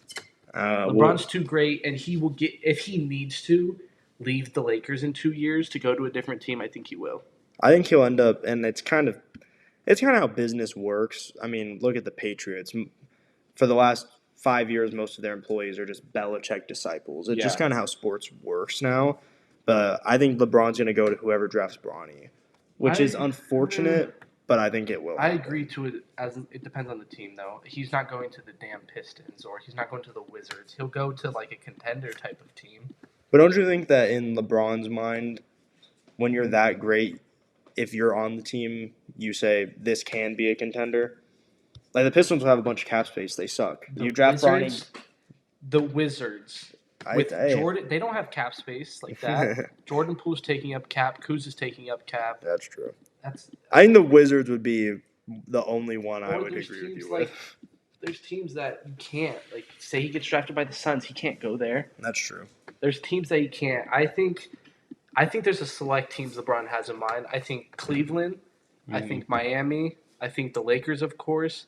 LeBron's too great, and he will get, if he needs to, leave the Lakers in 2 years to go to a different team. I think he will. I think he'll end up, and it's kind of how business works. I mean, look at the Patriots. For the last 5 years, most of their employees are just Belichick disciples. It's just kind of how sports works now. But I think LeBron's going to go to whoever drafts Bronny, which is unfortunate, but I think it will. I agree to it, as it depends on the team, though. He's not going to the damn Pistons, or he's not going to the Wizards. He'll go to like a contender type of team. But don't you think that in LeBron's mind, when you're that great, if you're on the team, you say this can be a contender. Like the Pistons will have a bunch of cap space. They suck. You draft Wizards, the Wizards with Hey. Jordan, they don't have cap space like that. Jordan Poole's taking up cap. Kuz is taking up cap. That's true. That's. I think the Wizards would be the only one I Or would there's agree with teams you like with. there's teams that you can't like. Say he gets drafted by the Suns, he can't go there. That's true. There's teams that he can't. I think there's a select teams LeBron has in mind. I think Cleveland. I think Miami. I think the Lakers, of course.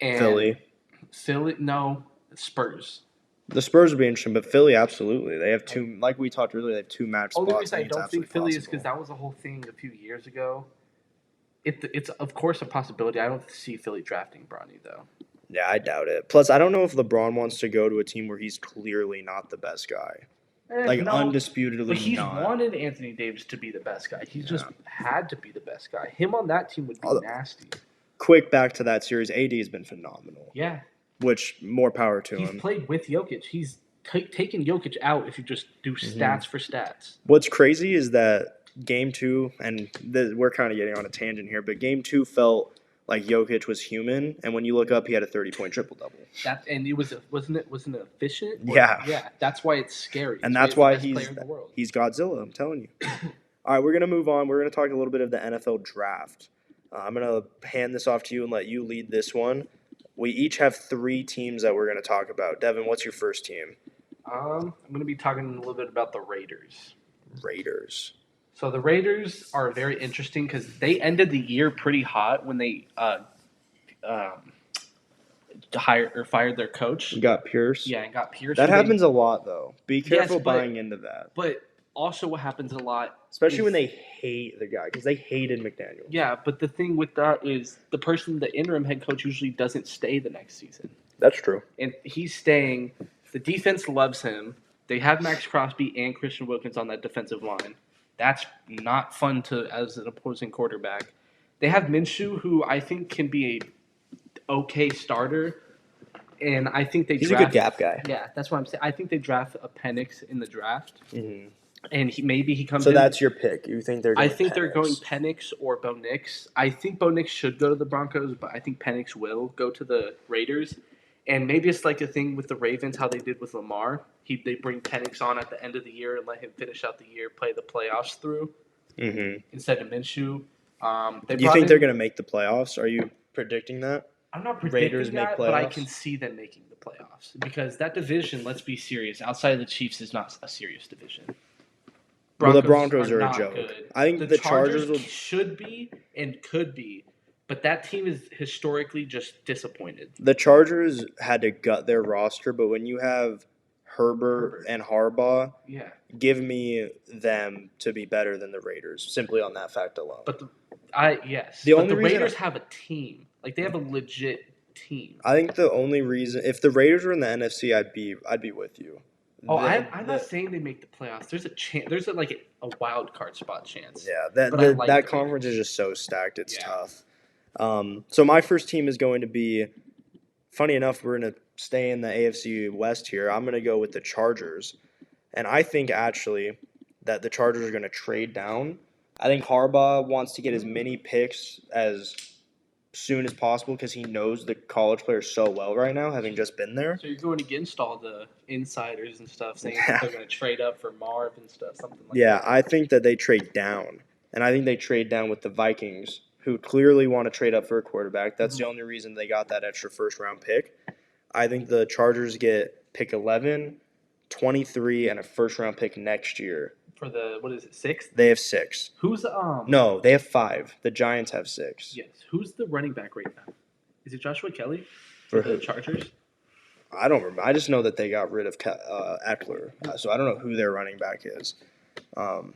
And Philly. No, Spurs. The Spurs would be interesting, but Philly, absolutely. They have two, like we talked earlier, they have two match spots. Only reason I It's don't think absolutely Philly is possible. because that was a whole thing a few years ago. It's of course a possibility. I don't see Philly drafting Bronny though. Yeah, I doubt it. Plus, I don't know if LeBron wants to go to a team where he's clearly not the best guy. Like, No, undisputedly but he's not. wanted Anthony Davis to be the best guy. He's just had to be the best guy. Him on that team would be nasty. Quick back to that series, AD has been phenomenal. Yeah. Which, more power to He's him. played with Jokic. He's taken Jokic out if you just do stats for stats. What's crazy is that Game 2, and we're kind of getting on a tangent here, but Game 2 felt like Jokic was human, and when you look up, he had a 30-point triple-double. And it wasn't it efficient? Yeah. That's why it's scary. And that's why he's Godzilla, I'm telling you. All right, we're going to move on. We're going to talk a little bit of the NFL draft. I'm going to hand this off to you and let you lead this one. We each have 3 teams that we're going to talk about. Devin, what's your first team? I'm going to be talking a little bit about the Raiders. So the Raiders are very interesting because they ended the year pretty hot when they fired their coach. You got Pierce. Yeah, and got Pierce. That happens a lot, though. Be careful buying into that. But also what happens a lot... Especially when they hate the guy, because they hated McDaniel. Yeah, but the thing with that is the interim head coach usually doesn't stay the next season. That's true. And he's staying. The defense loves him. They have Max Crosby and Christian Wilkins on that defensive line. That's not fun as an opposing quarterback. They have Minshew, who I think can be a okay starter. And I think he's a good gap guy. Yeah, that's what I'm saying. I think they draft a Penix in the draft. Mm-hmm. And he comes So in. that's your pick. You think they're going they're going Penix or Bo Nix. I think Bo Nix should go to the Broncos, but I think Penix will go to the Raiders. And maybe it's like a thing with the Ravens, how they did with Lamar. They bring Penix on at the end of the year and let him finish out the year, play the playoffs through instead of Minshew. You think they're going to make the playoffs? Are you predicting that? I'm not predicting that, but I can playoffs? see them making the playoffs. Because that division, let's be serious, outside of the Chiefs is not a serious division. Well, the Broncos are a not joke. good. I think the Chargers should be and could be, but that team is historically just disappointed. The Chargers had to gut their roster, but when you have Herbert and Harbaugh, give me them to be better than the Raiders, simply on that fact alone. But the Raiders have a team. Like, they have a legit team. I think the only reason, if the Raiders were in the NFC, I'd be with you. I'm not saying they make the playoffs. There's a chance. There's a wild card spot chance. Yeah, that conference is just so stacked. It's tough. So my first team is going to be, funny enough, we're going to stay in the AFC West here. I'm going to go with the Chargers. And I think, actually, that the Chargers are going to trade down. I think Harbaugh wants to get as many picks as soon as possible because he knows the college players so well right now, having just been there. So you're going against all the insiders and stuff, saying that they're going to trade up for Marv and stuff, something like that. Yeah, I think that they trade down. And I think they trade down with the Vikings, who clearly want to trade up for a quarterback. That's the only reason they got that extra first-round pick. I think the Chargers get pick 11, 23, and a first-round pick next year. For the, 6th? They have 6. Who's No, they have 5. The Giants have 6. Yes. Who's the running back right now? Is it Joshua Kelly for the Chargers? I don't remember. I just know that they got rid of Eckler, so I don't know who their running back is. But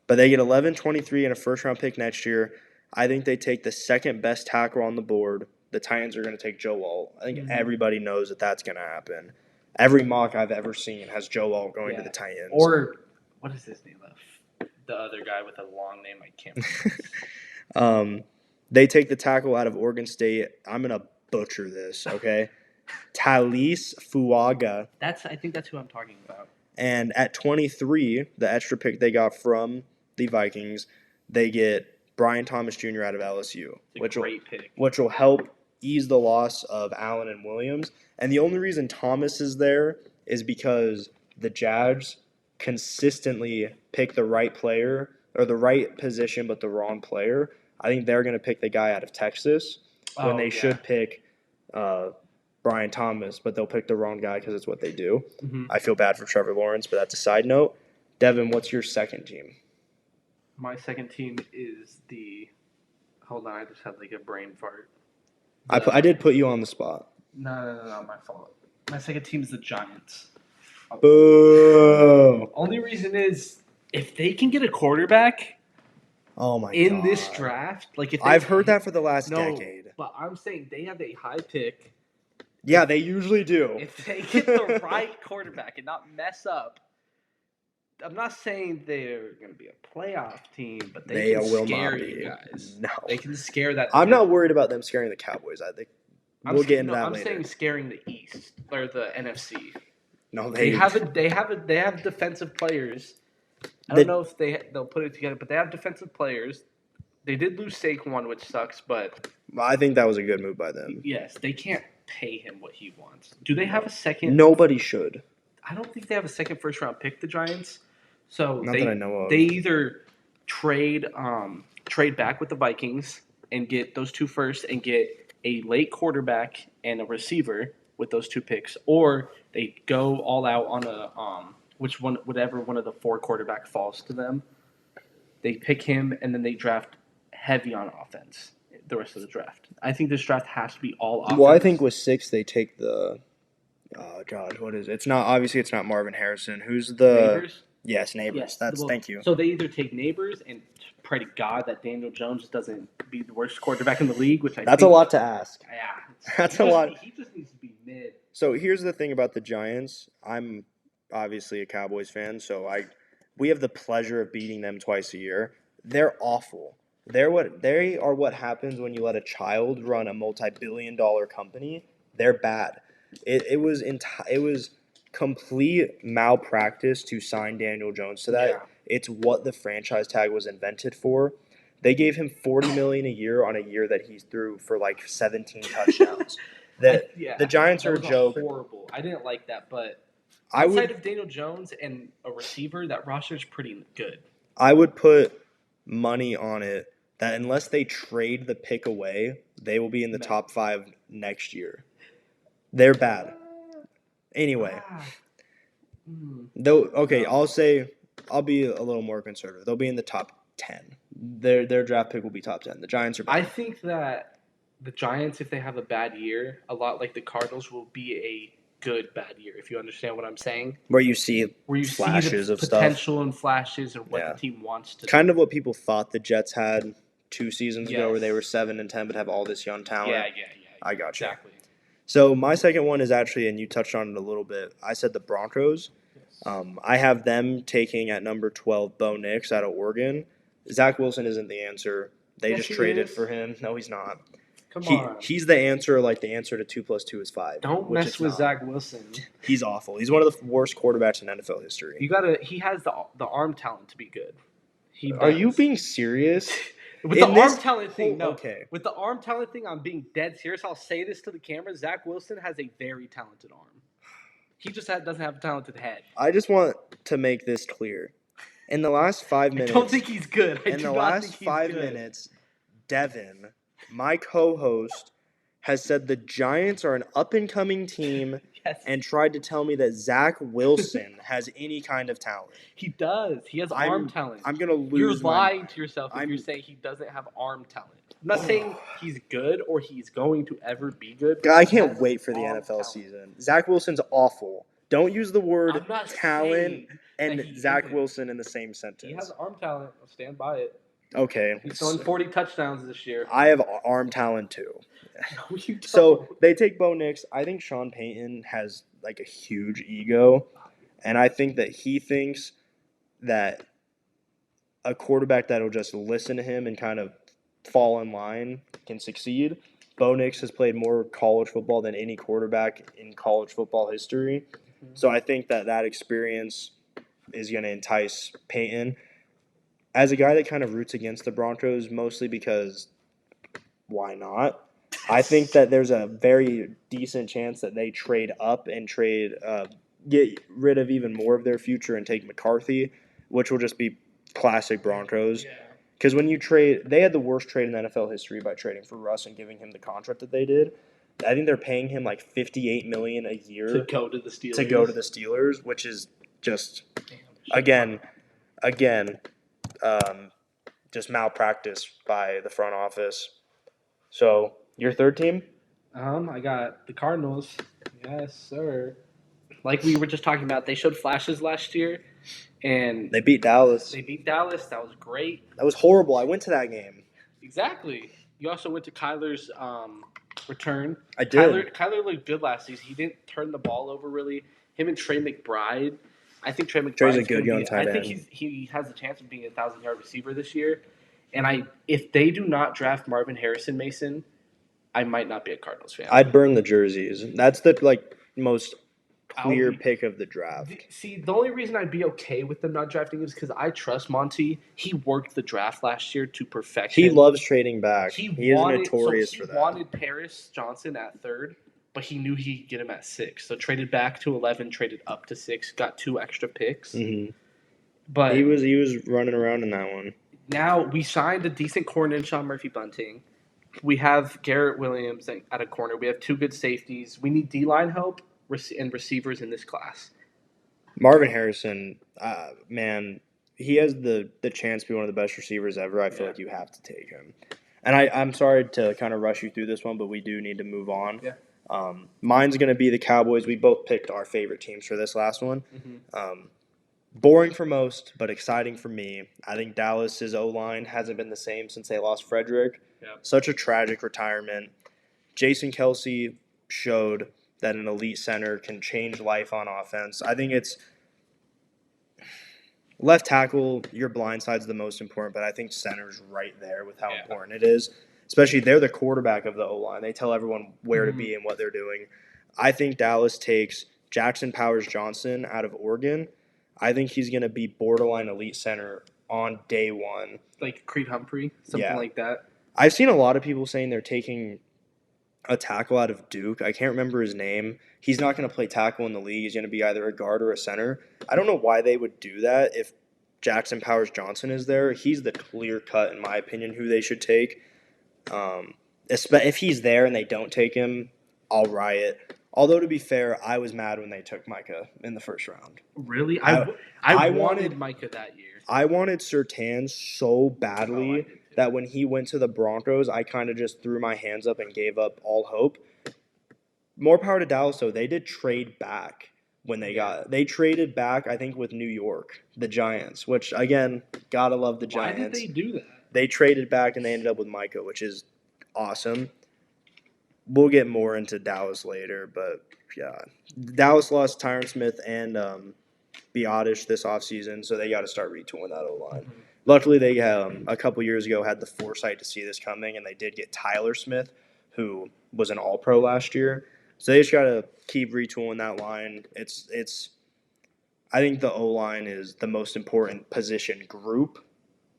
they get 11, 23, and a first-round pick next year. I think they take the second best tackle on the board. The Titans are going to take Joe Alt. I think everybody knows that that's going to happen. Every mock I've ever seen has Joe Alt going to the Titans. Or what is his name? The other guy with a long name I can't remember. They take the tackle out of Oregon State. I'm going to butcher this, okay? Talis Fuaga. I think that's who I'm talking about. And at 23, the extra pick they got from the Vikings, they get Brian Thomas Jr. out of LSU, It's a great pick. which will help ease the loss of Allen and Williams. And the only reason Thomas is there is because the Jags consistently pick the right player or the right position but the wrong player. I think they're going to pick the guy out of Texas when they should pick Brian Thomas, but they'll pick the wrong guy because it's what they do. Mm-hmm. I feel bad for Trevor Lawrence, but that's a side note. Devin, what's your second team? My second team is the. Hold on, I just had like a brain fart. I did put you on the spot. No, my fault. My second team is the Giants. Boo! Only reason is if they can get a quarterback Oh my in god! this draft, like if they, I've heard that for the last decade. But I'm saying they have a high pick. Yeah, they usually do. If they get the right quarterback and not mess up, I'm not saying they're going to be a playoff team, but they can will scare not you be. guys. No, they can scare that. I'm not worried about them scaring the Cowboys. I think we'll get into that later. I'm saying scaring the East or the NFC. No, They have defensive players. I don't know if they'll put it together, but they have defensive players. They did lose Saquon, which sucks, but I think that was a good move by them. Yes, they can't pay him what he wants. Do they have a second? Nobody should. I don't think they have a second first round pick, the Giants. So Not that I know of. They either trade back with the Vikings and get those 2 firsts and get a late quarterback and a receiver with those 2 picks, or they go all out on a whatever one of the 4 quarterback falls to them. They pick him and then they draft heavy on offense the rest of the draft. I think this draft has to be all offense. Well, I think with 6 they take the. Oh God, what is it? It's not Marvin Harrison. Who's the Neighbors? Yes, Neighbors. Yes. Thank you. So they either take Neighbors and pray to God that Daniel Jones doesn't be the worst quarterback in the league, which That's a lot to ask. Yeah, That's a lot. He just needs to be mid. So here's the thing about the Giants. I'm obviously a Cowboys fan, so we have the pleasure of beating them twice a year. They're awful. They are what happens when you let a child run a multi-billion-dollar company. They're bad. It was complete malpractice to sign Daniel Jones to that. Yeah. It's what the franchise tag was invented for. They gave him $40 million a year on a year that he threw for like 17 touchdowns. The Giants are a joke. Horrible. I didn't like that, but outside of Daniel Jones and a receiver, that roster's pretty good. I would put money on it that unless they trade the pick away, they will be in the top 5 next year. They're bad. Anyway, I'll be a little more conservative. They'll be in the top 10. Their draft pick will be top 10. The Giants are bad. I think that the Giants, if they have a bad year, a lot like the Cardinals, will be a good bad year, if you understand what I'm saying. Where you see flashes of potential and flashes and what the team wants to kind of what people thought the Jets had 2 seasons ago where they were 7-10 but have all this young talent. Yeah. I got you. Exactly. So my second one is actually, and you touched on it a little bit, I said the Broncos. Yes. I have them taking at number 12 Bo Nix out of Oregon. Zach Wilson isn't the answer. They just traded for him. No, he's not. Come on. He's the answer, like the answer to 2 + 2 is 5. Don't mess with Zach Wilson. He's awful. He's one of the worst quarterbacks in NFL history. He has the arm talent to be good. Are you being serious? With the arm talent thing, no. Okay. With the arm talent thing, I'm being dead serious. I'll say this to the camera. Zach Wilson has a very talented arm. He just doesn't have a talented head. I just want to make this clear. In the last 5 minutes... I don't think he's good. In the last 5 minutes, Devin, my co-host, has said the Giants are an up-and-coming team and tried to tell me that Zach Wilson has any kind of talent. He does. He has arm talent. I'm going to lose You're lying to yourself if you're saying he doesn't have arm talent. I'm not saying he's good or he's going to ever be good. I can't wait for the NFL season. Zach Wilson's awful. Don't use the word talent and Zach Wilson in the same sentence. He has arm talent. I'll stand by it. Okay. He's throwing 40 touchdowns this year. I have arm talent too. No, you don't. So they take Bo Nix. I think Sean Payton has like a huge ego. And I think that he thinks that a quarterback that'll just listen to him and kind of fall in line can succeed. Bo Nix has played more college football than any quarterback in college football history. So I think that experience is going to entice Peyton. as a guy that kind of roots against the Broncos, mostly because why not? I think that there's a very decent chance that they trade up and get rid of even more of their future and take McCarthy, which will just be classic Broncos. Because when you trade, they had the worst trade in NFL history by trading for Russ and giving him the contract that they did. I think they're paying him like $58 million a year to go to the Steelers. Which is just again, just malpractice by the front office. So your third team? I got the Cardinals. Yes, sir. Like we were just talking about, they showed flashes last year, and They beat Dallas. That was great. That was horrible. I went to that game. Exactly. You also went to Kyler's return. I did. Kyler looked good last season. He didn't turn the ball over really. Him and Trey McBride. I think Trey McBride's Trey's a good young tight end. I think he has a chance of being a 1,000-yard receiver this year. And if they do not draft Marvin Harrison Mason, I might not be a Cardinals fan. I'd burn the jerseys. That's the most clear pick of the draft. See, the only reason I'd be okay with them not drafting him is because I trust Monty. He worked the draft last year to perfection. He loves trading back. He is notorious for that. He wanted Paris Johnson at 3rd, but he knew he'd get him at 6. So traded back to 11, traded up to 6, got 2 extra picks. Mm-hmm. But he was running around in that one. Now we signed a decent corner in Sean Murphy-Bunting. We have Garrett Williams at a corner. We have 2 good safeties. We need D-line help and receivers in this class. Marvin Harrison, man, he has the chance to be one of the best receivers ever. I feel like you have to take him. And I'm sorry to kind of rush you through this one, but we do need to move on. Yeah. Mine's going to be the Cowboys. We both picked our favorite teams for this last one. Mm-hmm. Boring for most, but exciting for me. I think Dallas's O-line hasn't been the same since they lost Frederick. Yep. Such a tragic retirement. Jason Kelce showed that an elite center can change life on offense. I think it's left tackle, your blind side's the most important, but I think center's right there with how important it is. Especially they're the quarterback of the O-line. They tell everyone where to be and what they're doing. I think Dallas takes Jackson Powers-Johnson out of Oregon. I think he's going to be borderline elite center on day one. Like Creed Humphrey, something like that. I've seen a lot of people saying they're taking a tackle out of Duke. I can't remember his name. He's not going to play tackle in the league. He's going to be either a guard or a center. I don't know why they would do that if Jackson Powers-Johnson is there. He's the clear cut, in my opinion, who they should take. If he's there and they don't take him, I'll riot. Although, to be fair, I was mad when they took Micah in the first round. Really? I wanted Micah that year. I wanted Surtain so badly that when he went to the Broncos, I kind of just threw my hands up and gave up all hope. More power to Dallas, though. They did trade back when they traded back, I think, with New York, the Giants, which, again, gotta love the Giants. Why did they do that? They traded back and they ended up with Micah, which is awesome. We'll get more into Dallas later, but yeah. Dallas lost Tyron Smith and Biotish this offseason, so they got to start retooling that O-line. Mm-hmm. Luckily, they a couple years ago had the foresight to see this coming, and they did get Tyler Smith, who was an All-Pro last year. So they just got to keep retooling that line. I think the O-line is the most important position group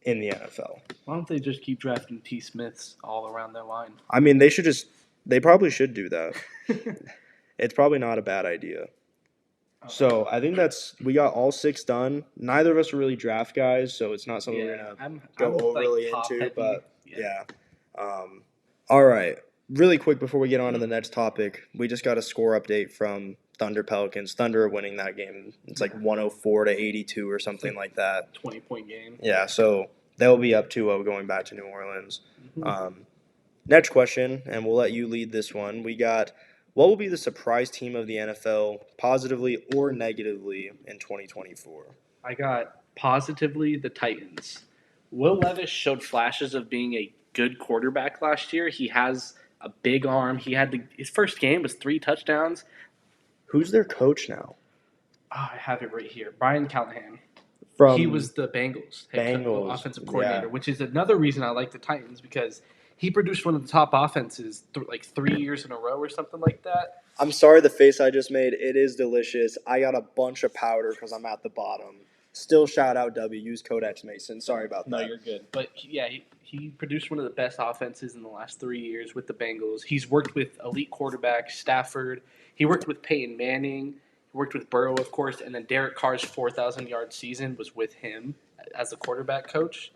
in the NFL. Why don't they just keep drafting T. Smiths all around their line? I mean, they probably should do that. It's probably not a bad idea. So I think we got all 6 done. Neither of us are really draft guys, so it's not something we're going to go overly into. Heavy. But yeah. All right. Really quick before we get on to the next topic, we just got a score update from Thunder Pelicans. Thunder are winning that game. It's like 104-82 or something like that. 20-point game. Yeah, so they'll be up 2-0 going back to New Orleans. Mm-hmm. Next question, and we'll let you lead this one. We got, what will be the surprise team of the NFL, positively or negatively, in 2024? I got positively the Titans. Will Levis showed flashes of being a good quarterback last year. He has a big arm. His first game was 3 touchdowns. Who's their coach now? Oh, I have it right here. Brian Callahan. He was the Bengals offensive coordinator, which is another reason I like the Titans, because he produced one of the top offenses 3 years in a row or something like that. I'm sorry the face I just made. It is delicious. I got a bunch of powder because I'm at the bottom. Still shout out W. Use code X Mason. Sorry about that. No, you're good. But he produced one of the best offenses in the last 3 years with the Bengals. He's worked with elite quarterbacks, Stafford. He worked with Peyton Manning. He worked with Burrow, of course, and then Derek Carr's 4,000-yard season was with him as a quarterback coach.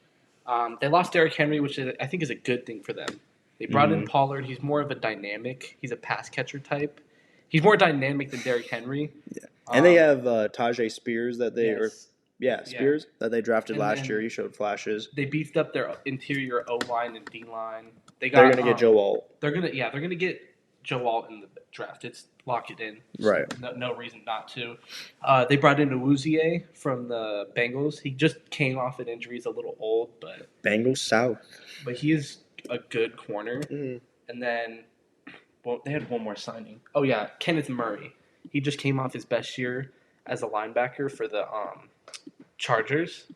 They lost Derrick Henry, which I think is a good thing for them. They brought in Pollard. He's more of a dynamic. He's a pass catcher type. He's more dynamic than Derrick Henry. Yeah. And they have Tajay Spears that they Spears that they drafted And last then- year. He showed flashes. They beefed up their interior O line and D line. They're gonna get Joe Alt. They're gonna get Joe Alt in the draft. It's lock it in. Right. No reason not to. They brought in Awuzie from the Bengals. He just came off an injury. He's a little old, but Bengals South. But he is a good corner. Mm. And then, they had one more signing. Oh yeah, Kenneth Murray. He just came off his best year as a linebacker for the Chargers,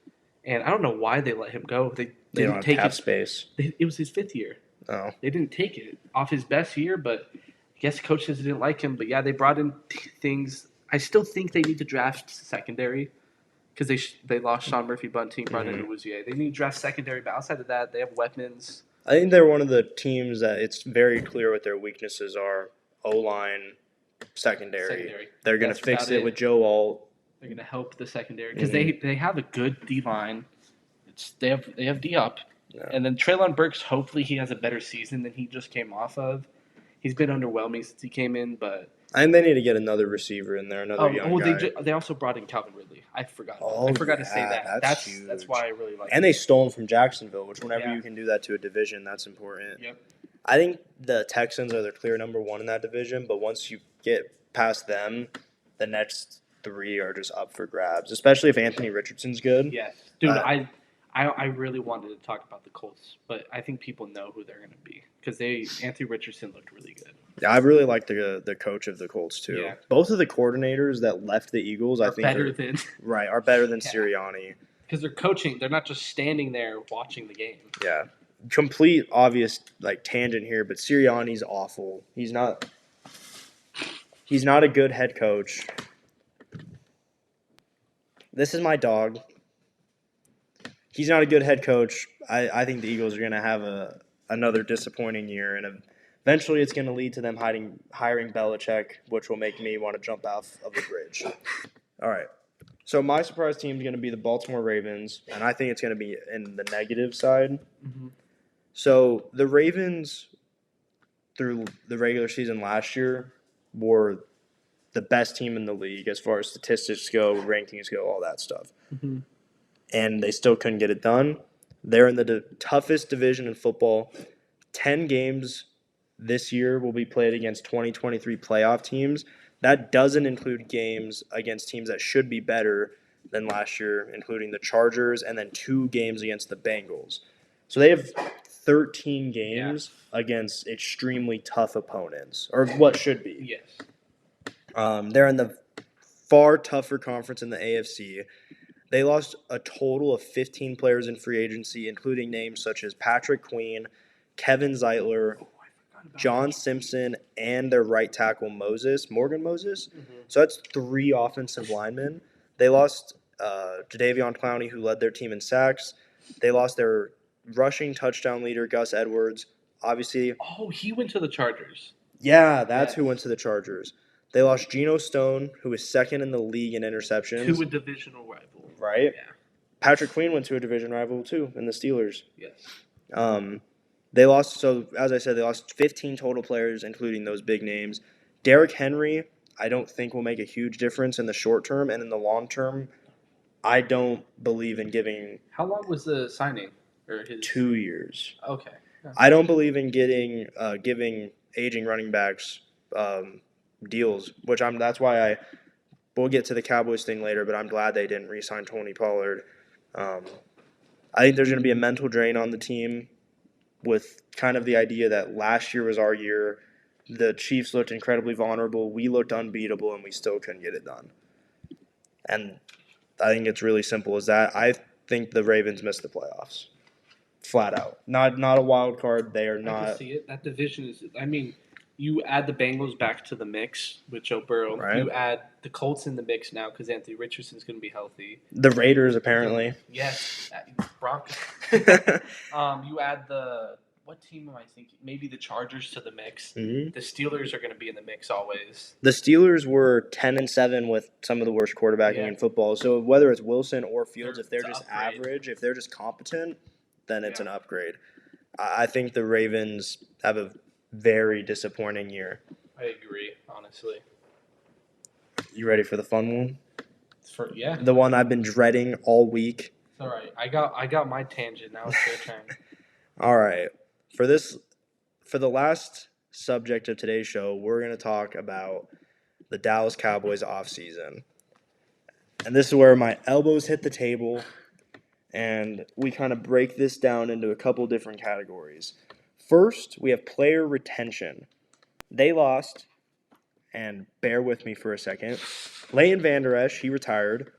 and I don't know why they let him go. They They didn't don't take have it. space. It was his 5th year. Oh. They didn't take it off his best year, but I guess coaches didn't like him. But yeah, they brought in things. I still think they need to draft secondary because they lost Sean Murphy Bunting, brought in Awuzie. They need to draft secondary, but outside of that, they have weapons. I think they're one of the teams that it's very clear what their weaknesses are. O-line, secondary. They're going to fix it with Joe Alt. They're going to help the secondary because they have a good D-line. They have D-Up. Yeah. And then Treylon Burks, hopefully he has a better season than he just came off of. He's been underwhelming since he came in, but... And they need to get another receiver in there, another young guy. They also brought in Calvin Ridley. I forgot to say that. That's huge. That's why I really like And they stole him from Jacksonville, which whenever you can do that to a division, that's important. Yep. I think the Texans are the clear number one in that division, but once you get past them, the next 3 are just up for grabs, especially if Anthony Richardson's good. Yes. Dude, I really wanted to talk about the Colts, but I think people know who they're going to be because Anthony Richardson looked really good. Yeah, I really like the coach of the Colts too. Yeah. Both of the coordinators that left the Eagles, I think, are better than Sirianni. Because they're coaching. They're not just standing there watching the game. Yeah. Complete obvious tangent here, but Sirianni's awful. He's not a good head coach. This is my dog. He's not a good head coach. I think the Eagles are going to have another disappointing year, and eventually it's going to lead to them hiring Belichick, which will make me want to jump off of the bridge. All right. So my surprise team is going to be the Baltimore Ravens, and I think it's going to be in the negative side. Mm-hmm. So the Ravens, through the regular season last year, were the best team in the league as far as statistics go, rankings go, all that stuff. Mm-hmm. And they still couldn't get it done. They're in the toughest division in football. 10 games this year will be played against 2023 playoff teams. That doesn't include games against teams that should be better than last year, including the Chargers, and then 2 games against the Bengals. So they have 13 games against extremely tough opponents, or what should be. Yes. They're in the far tougher conference in the AFC. They lost a total of 15 players in free agency, including names such as Patrick Queen, Kevin Zeitler, John Simpson, and their right tackle Morgan Moses. Mm-hmm. So that's 3 offensive linemen. They lost Jadeveon Clowney, who led their team in sacks. They lost their rushing touchdown leader, Gus Edwards. Obviously. Oh, he went to the Chargers. Yeah, that's who went to the Chargers. They lost Geno Stone, who is second in the league in interceptions. To a divisional rival. Right? Yeah. Patrick Queen went to a division rival, too, in the Steelers. Yes. They lost, so as I said, they lost 15 total players, including those big names. Derrick Henry, I don't think will make a huge difference in the short term, and in the long term, I don't believe in giving. How long was the signing? 2 years. Okay. I don't believe in giving aging running backs deals, that's why we'll get to the Cowboys thing later, but I'm glad they didn't re-sign Tony Pollard. I think there's going to be a mental drain on the team with kind of the idea that last year was our year. The Chiefs looked incredibly vulnerable. We looked unbeatable, and we still couldn't get it done. And I think it's really simple as that. I think the Ravens missed the playoffs. Flat out. Not a wild card. They are not. I can see it. That division is, I mean, You add the Bengals back to the mix with Joe Burrow. Right. You add the Colts in the mix now because Anthony Richardson's going to be healthy. The Raiders, apparently. Yes, Broncos. You add what team am I thinking? Maybe the Chargers to the mix. Mm-hmm. The Steelers are going to be in the mix always. The Steelers were 10-7 with some of the worst quarterbacking in football. So whether it's Wilson or Fields, if they're just average, if they're just competent, then it's an upgrade. I think the Ravens have a very disappointing year. I agree, honestly. You ready for the fun one? Yeah. The one I've been dreading all week. It's all right. I got my tangent. Now it's your turn. All right. For the last subject of today's show, we're going to talk about the Dallas Cowboys offseason. And this is where my elbows hit the table, and we kind of break this down into a couple different categories. First, we have player retention. They lost, and bear with me for a second, Leighton Vander Esch, he retired.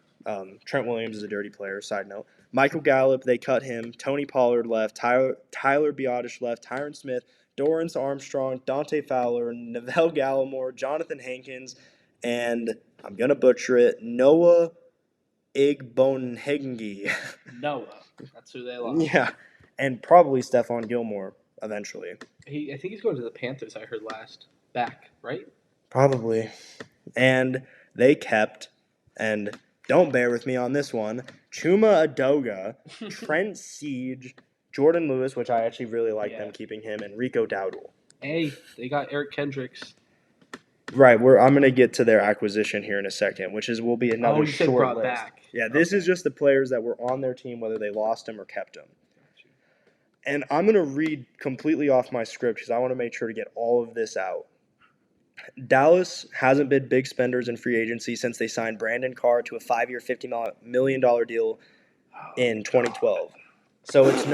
Trent Williams is a dirty player, side note. Michael Gallup, they cut him. Tony Pollard left. Tyler Biotish left. Tyron Smith, Dorrance Armstrong, Dante Fowler, Neville Gallimore, Jonathan Hankins, and I'm going to butcher it, Noah Igbonhengi. Noah. That's who they lost. Yeah, and probably Stephon Gilmore eventually. I think he's going to the Panthers, I heard last. Back, right? Probably. And they kept, and don't bear with me on this one, Chuma Adoga, Trent Siege, Jordan Lewis, which I actually really like them keeping him, and Rico Dowdle. Hey, they got Eric Kendricks. Right, I'm going to get to their acquisition here in a second, which will be another short list. Back. Yeah, this is just the players that were on their team, whether they lost them or kept them. And I'm going to read completely off my script because I want to make sure to get all of this out. Dallas hasn't been big spenders in free agency since they signed Brandon Carr to a 5-year, $50 million deal in 2012. So it's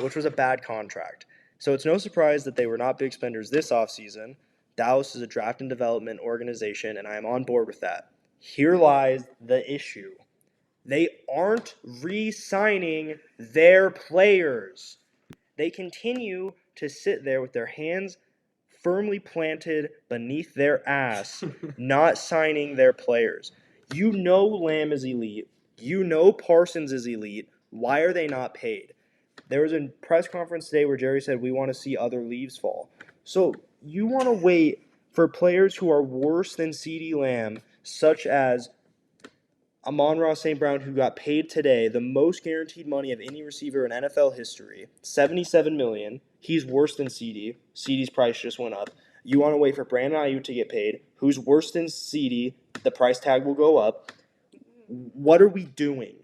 which was a bad contract. So it's no surprise that they were not big spenders this offseason. Dallas is a draft and development organization, and I am on board with that. Here lies the issue. They aren't re-signing their players. They continue to sit there with their hands firmly planted beneath their ass, not signing their players. You know Lamb is elite. You know Parsons is elite. Why are they not paid? There was a press conference today where Jerry said, we want to see other leaves fall. So you want to wait for players who are worse than CeeDee Lamb, such as Amon-Ra St. Brown, who got paid today the most guaranteed money of any receiver in NFL history, $77 million. He's worse than CeeDee. CeeDee's price just went up. You want to wait for Brandon Ayuk to get paid, who's worse than CeeDee. The price tag will go up. What are we doing?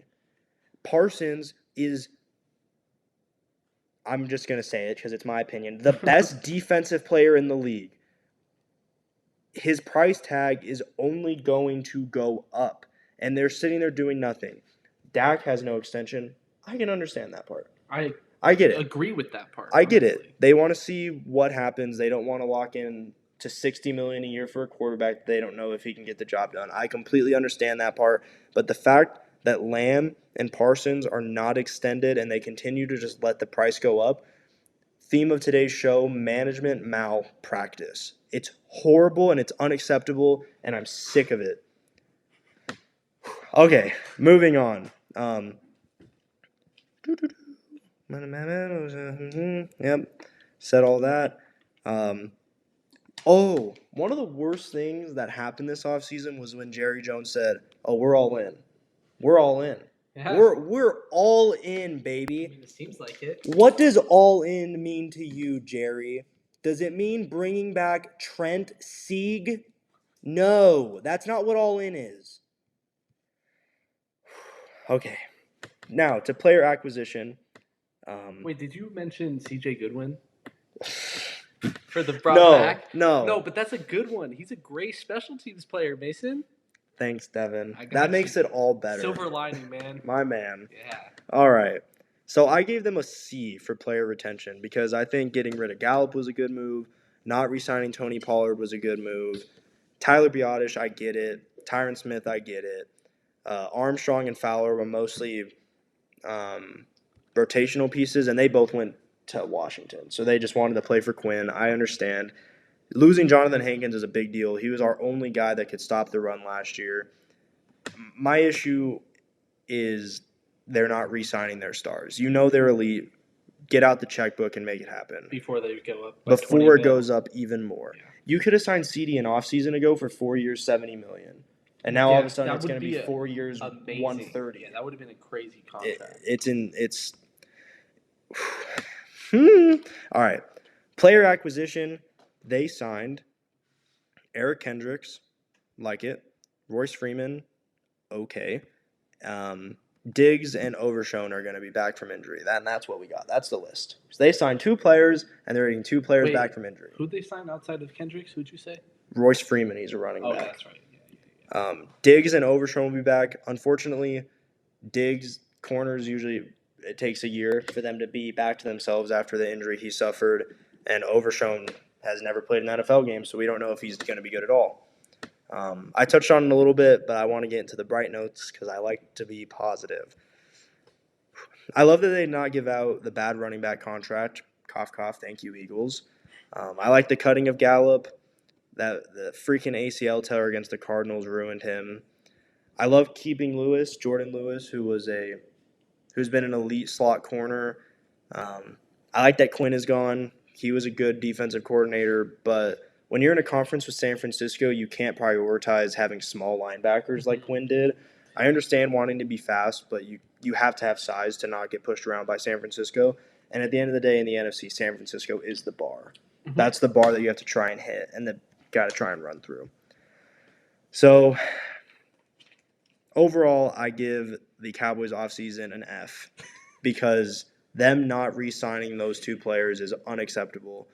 Parsons is, I'm just going to say it because it's my opinion, the best defensive player in the league. His price tag is only going to go up. And they're sitting there doing nothing. Dak has no extension. I can understand that part. I get it. Agree with that part. I get it. They want to see what happens. They don't want to lock in to $60 million a year for a quarterback. They don't know if he can get the job done. I completely understand that part. But the fact that Lamb and Parsons are not extended and they continue to just let the price go up, theme of today's show, management malpractice. It's horrible and it's unacceptable, and I'm sick of it. Okay, moving on. Yep, said all that. One of the worst things that happened this offseason was when Jerry Jones said, we're all in. We're all in. Yeah. We're all in, baby. I mean, it seems like it. What does all in mean to you, Jerry? Does it mean bringing back Trent Sieg? No, that's not what all in is. Okay, now to player acquisition. Wait, did you mention CJ Goodwin? For the back? No, but that's a good one. He's a great special teams player, Mason. Thanks, Devin. That makes it all better. Silver lining, man. My man. Yeah. All right. So I gave them a C for player retention because I think getting rid of Gallup was a good move. Not re-signing Tony Pollard was a good move. Tyler Biotish, I get it. Tyron Smith, I get it. Armstrong and Fowler were mostly rotational pieces, and they both went to Washington. So they just wanted to play for Quinn. I understand. Losing Jonathan Hankins is a big deal. He was our only guy that could stop the run last year. My issue is they're not re-signing their stars. You know they're elite. Get out the checkbook and make it happen. Before they go up. Before it goes up even more. Yeah. You could have signed CD an offseason ago for 4 years, $70 million. And now all of a sudden it's going to be 4 years, amazing. $130. Yeah, that would have been a crazy contract. All right. Player acquisition, they signed Eric Kendricks, like it. Royce Freeman, okay. Diggs and Overshown are going to be back from injury. That's what we got. That's the list. So they signed 2 players, and they're getting 2 players back from injury. Who'd they sign outside of Kendricks? Who'd you say? Royce Freeman, he's a running back. Oh, that's right. Yeah. Diggs and Overshown will be back. Unfortunately, Diggs, corners, usually it takes a year for them to be back to themselves after the injury he suffered. And Overshown has never played an NFL game, so we don't know if he's going to be good at all. I touched on it a little bit, but I want to get into the bright notes because I like to be positive. I love that they did not give out the bad running back contract. Cough, cough. Thank you, Eagles. I like the cutting of Gallup. That the freaking ACL tear against the Cardinals ruined him. I love keeping Jordan Lewis, who's been an elite slot corner. I like that Quinn is gone. He was a good defensive coordinator, but when you're in a conference with San Francisco, you can't prioritize having small linebackers like Quinn did. I understand wanting to be fast, but you have to have size to not get pushed around by San Francisco. And at the end of the day, in the NFC, San Francisco is the bar. Mm-hmm. That's the bar that you have to try and hit and that got to try and run through. So overall, I give the Cowboys offseason an F because them not re-signing those 2 players is unacceptable.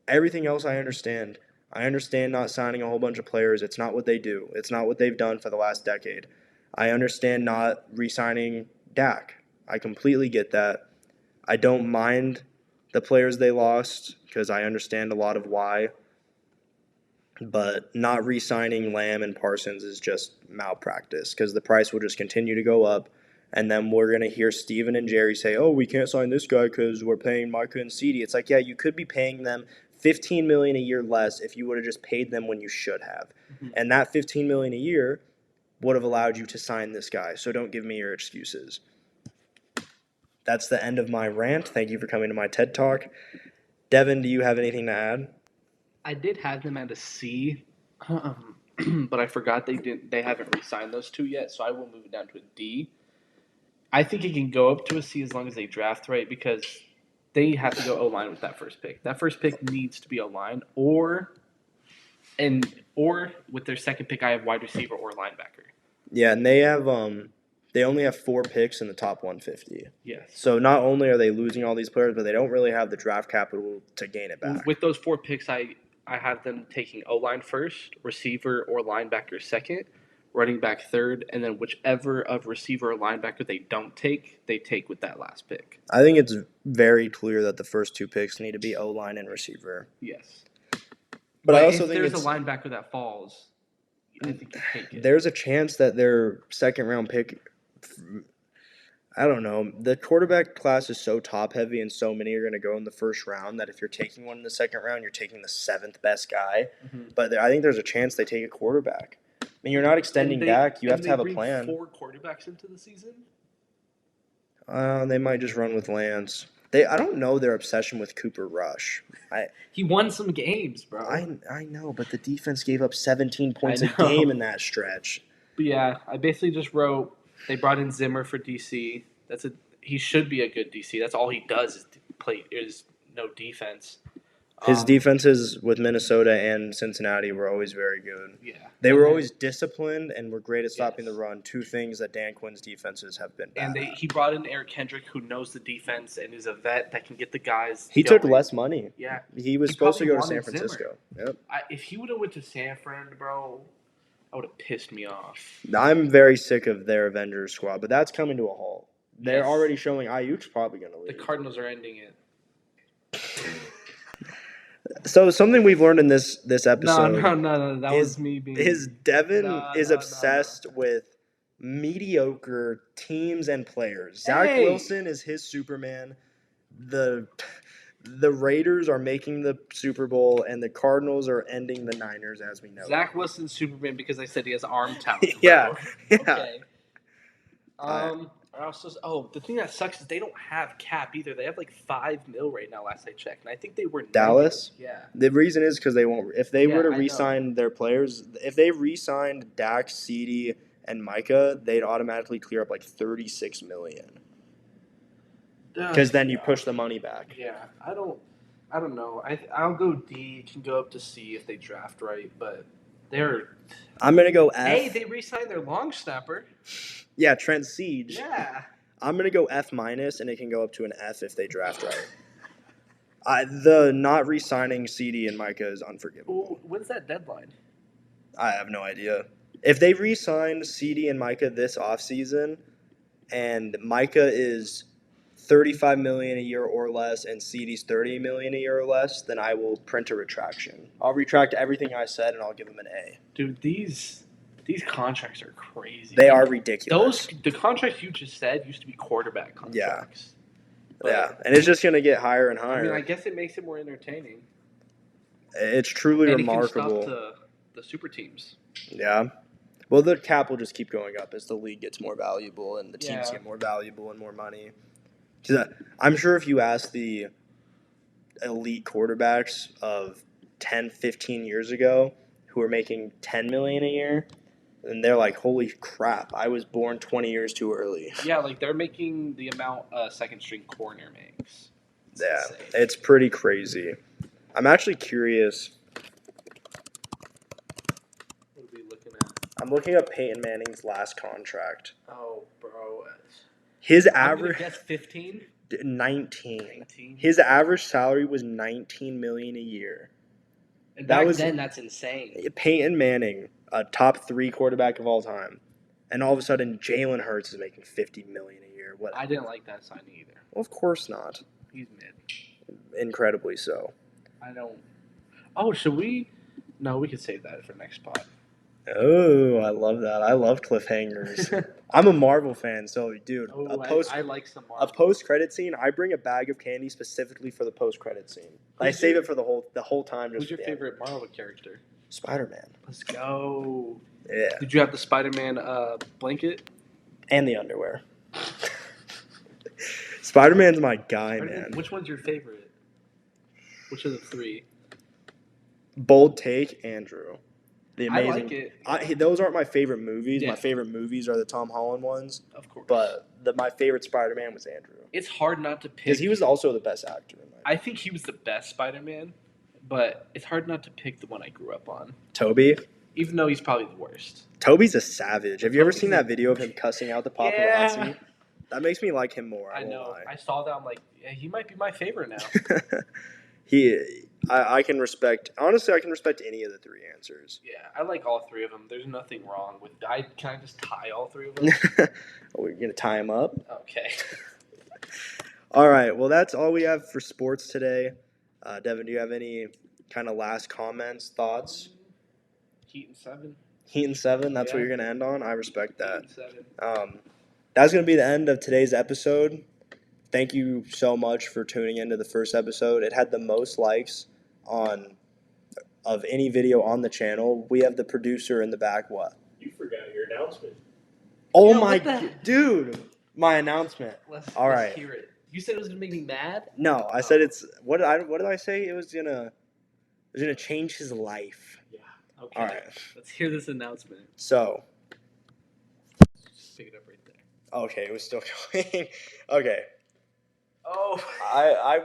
Everything else I understand. I understand not signing a whole bunch of players. It's not what they do. It's not what they've done for the last decade. I understand not re-signing Dak. I completely get that. I don't mind the players they lost because I understand a lot of why. But not re-signing Lamb and Parsons is just malpractice because the price will just continue to go up. And then we're going to hear Steven and Jerry say, oh, we can't sign this guy because we're paying Micah and CD. It's like, yeah, you could be paying them $15 million a year less if you would have just paid them when you should have. Mm-hmm. And that $15 million a year would have allowed you to sign this guy. So don't give me your excuses. That's the end of my rant. Thank you for coming to my TED Talk. Devin, do you have anything to add? I did have them at a C, but I forgot they haven't re-signed those 2 yet, so I will move it down to a D. I think it can go up to a C as long as they draft right because they have to go O-line with that first pick. That first pick needs to be O-line or with their second pick I have wide receiver or linebacker. Yeah, and they only have 4 picks in the top 150. Yes. So not only are they losing all these players, but they don't really have the draft capital to gain it back. With those 4 picks, I have them taking O-line first, receiver or linebacker second, running back third, and then whichever of receiver or linebacker they don't take, they take with that last pick. I think it's very clear that the first 2 picks need to be O-line and receiver. Yes. But I also think there's a linebacker that falls, I think you take it. There's a chance that their second-round pick – I don't know. The quarterback class is so top-heavy and so many are going to go in the first round that if you're taking one in the second round, you're taking the 7th best guy. Mm-hmm. But I think there's a chance they take a quarterback. I mean, you're not extending back. You have to have a plan. 4 quarterbacks into the season? They might just run with Lance. I don't know their obsession with Cooper Rush. He won some games, bro. I know, but the defense gave up 17 points a game in that stretch. But yeah, I basically just wrote they brought in Zimmer for DC. He should be a good DC. That's all he does is no defense. His defenses with Minnesota and Cincinnati were always very good. Yeah. They were always disciplined and were great at stopping the run. 2 things that Dan Quinn's defenses have been bad at. He brought in Eric Kendrick, who knows the defense and is a vet that can get the guys He took less money. Yeah. He was supposed to go to San Francisco. Yep. If he would have went to San Fran, bro, that would have pissed me off. I'm very sick of their Avengers squad, but that's coming to a halt. They're already showing Ayuk's probably going to leave. The Cardinals are ending it. So something we've learned in this episode. No. That was me being. Devin is obsessed with mediocre teams and players. Zach Wilson is his Superman. The The Raiders are making the Super Bowl, and the Cardinals are ending the Niners as we know. Zach Wilson's Superman because they said he has arm talent. Yeah, bro. yeah. Okay. The thing that sucks is they don't have cap either. They have like $5 million right now. Last I checked, and I think they were Dallas? negative. Yeah. The reason is because they won't. If they were to I know. re-sign their players, if they re-signed Dak, CeeDee, and Micah, they'd automatically clear up like $36 million. Because then you push the money back. Yeah, I don't know. I'll go D. Can go up to C if they draft right, but they're. I'm gonna go F. Hey, they re-signed their long snapper. Yeah, Trent Siege. Yeah. I'm gonna go F minus, and it can go up to an F if they draft right. The not re-signing CeeDee and Micah is unforgivable. When's that deadline? I have no idea. If they re-sign CeeDee and Micah this offseason, and Micah is $35 million a year or less, and CeeDee's $30 million a year or less, then I will print a retraction. I'll retract everything I said, and I'll give them an A. Dude, these contracts are crazy. They are ridiculous. The contracts you just said used to be quarterback contracts. Yeah, and it's just gonna get higher and higher. I mean, I guess it makes it more entertaining. It's truly and remarkable. It can stop the super teams. Yeah. Well, the cap will just keep going up as the league gets more valuable and the teams get more valuable and more money. I'm sure if you ask the elite quarterbacks of 10, 15 years ago who were making $10 million a year, and they're like, holy crap, I was born 20 years too early. Yeah, like they're making the amount a second-string corner makes. It's pretty crazy. I'm actually curious. What are we looking at? I'm looking up Peyton Manning's last contract. Oh, bro. His I'm average. gonna guess 15? 19. His average salary was $19 million a year. And then that's insane. Peyton Manning, a top 3 quarterback of all time, and all of a sudden Jalen Hurts is making $50 million a year. What? I didn't like that signing either. Well, of course not. He's mid. Incredibly so. I don't. Oh, should we? No, we could save that for next pod. Oh, I love that. I love cliffhangers. I'm a Marvel fan, so dude, I like some Marvel. A post-credit scene. I bring a bag of candy specifically for the post-credit scene. I save it for the whole time. Who's your favorite Marvel character? Spider-Man. Let's go. Yeah. Did you have the Spider-Man blanket? And the underwear. Spider-Man's my guy, man. Which one's your favorite? Which of the 3? Bold take, Andrew. The amazing. I like it. Those aren't my favorite movies. Yeah. My favorite movies are the Tom Holland ones. Of course. But my favorite Spider-Man was Andrew. It's hard not to pick. Because he was also the best actor. I think he was the best Spider-Man, but it's hard not to pick the one I grew up on. Toby? Even though he's probably the worst. Toby's a savage. Have you ever seen that video of him cussing out the paparazzi? Yeah. That makes me like him more. I know. Lie. I saw that. I'm like, yeah, he might be my favorite now. I can respect. Honestly, I can respect any of the 3 answers. Yeah, I like all 3 of them. There's nothing wrong with. Can I just tie all 3 of them? We're gonna tie him up. Okay. All right. Well, that's all we have for sports today. Devin, do you have any kind of last comments, thoughts? Heat and 7. Heat and 7. That's what you're gonna end on. I respect that. Heat and 7. That's gonna be the end of today's episode. Thank you so much for tuning into the first episode. It had the most likes of any video on the channel. We have the producer in the back. What? You forgot your announcement. Oh Yeah, my dude! My announcement. Let's hear it. You said it was gonna make me mad? No, I said it's what did I say? It was gonna change his life. Yeah. Okay. All right. Let's hear this announcement. So. Just pick it up right there. Okay, it was still going. Okay. Oh. I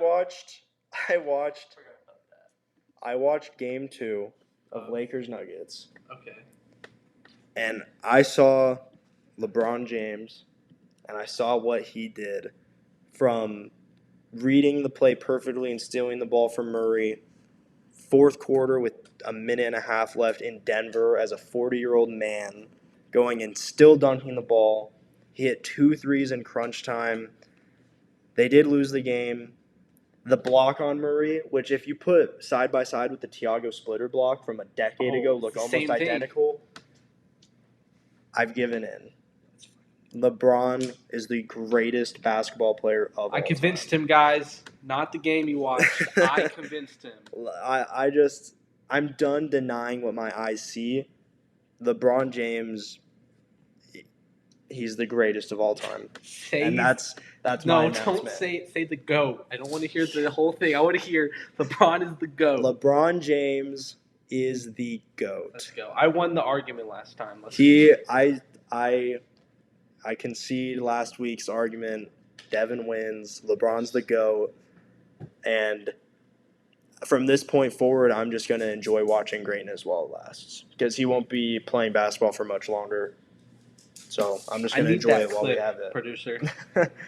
watched game 2 of Lakers Nuggets. Okay. And I saw LeBron James, and I saw what he did from reading the play perfectly and stealing the ball from Murray. 4th quarter with a minute and a half left in Denver as a 40-year-old man going and still dunking the ball. He hit 2 threes in crunch time. They did lose the game. The block on Murray, which if you put side by side with the Thiago Splitter block from a decade ago, look almost identical. I've given in. LeBron is the greatest basketball player of all I convinced time. him, guys. Not the game you watched. I convinced him. I'm done denying what my eyes see. LeBron James, he's the greatest of all time, and that's my no. announcement. Don't say the GOAT. I don't want to hear the whole thing. I want to hear LeBron is the GOAT. LeBron James is the GOAT. Let's go. I won the argument last time. I concede last week's argument. Devin wins. LeBron's the GOAT, and from this point forward, I'm just going to enjoy watching greatness while it lasts because he won't be playing basketball for much longer. So I'm just going to enjoy it while we have it. Producer.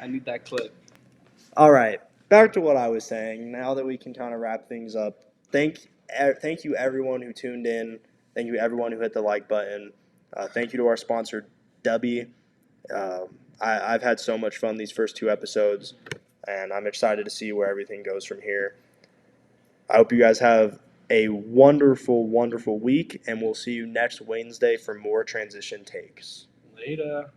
I need that clip. All right, back to what I was saying. Now that we can kind of wrap things up, thank you everyone who tuned in. Thank you everyone who hit the like button. Thank you to our sponsor, DUBBY. I've had so much fun these first 2 episodes, and I'm excited to see where everything goes from here. I hope you guys have a wonderful, wonderful week, and we'll see you next Wednesday for more transition takes. Later.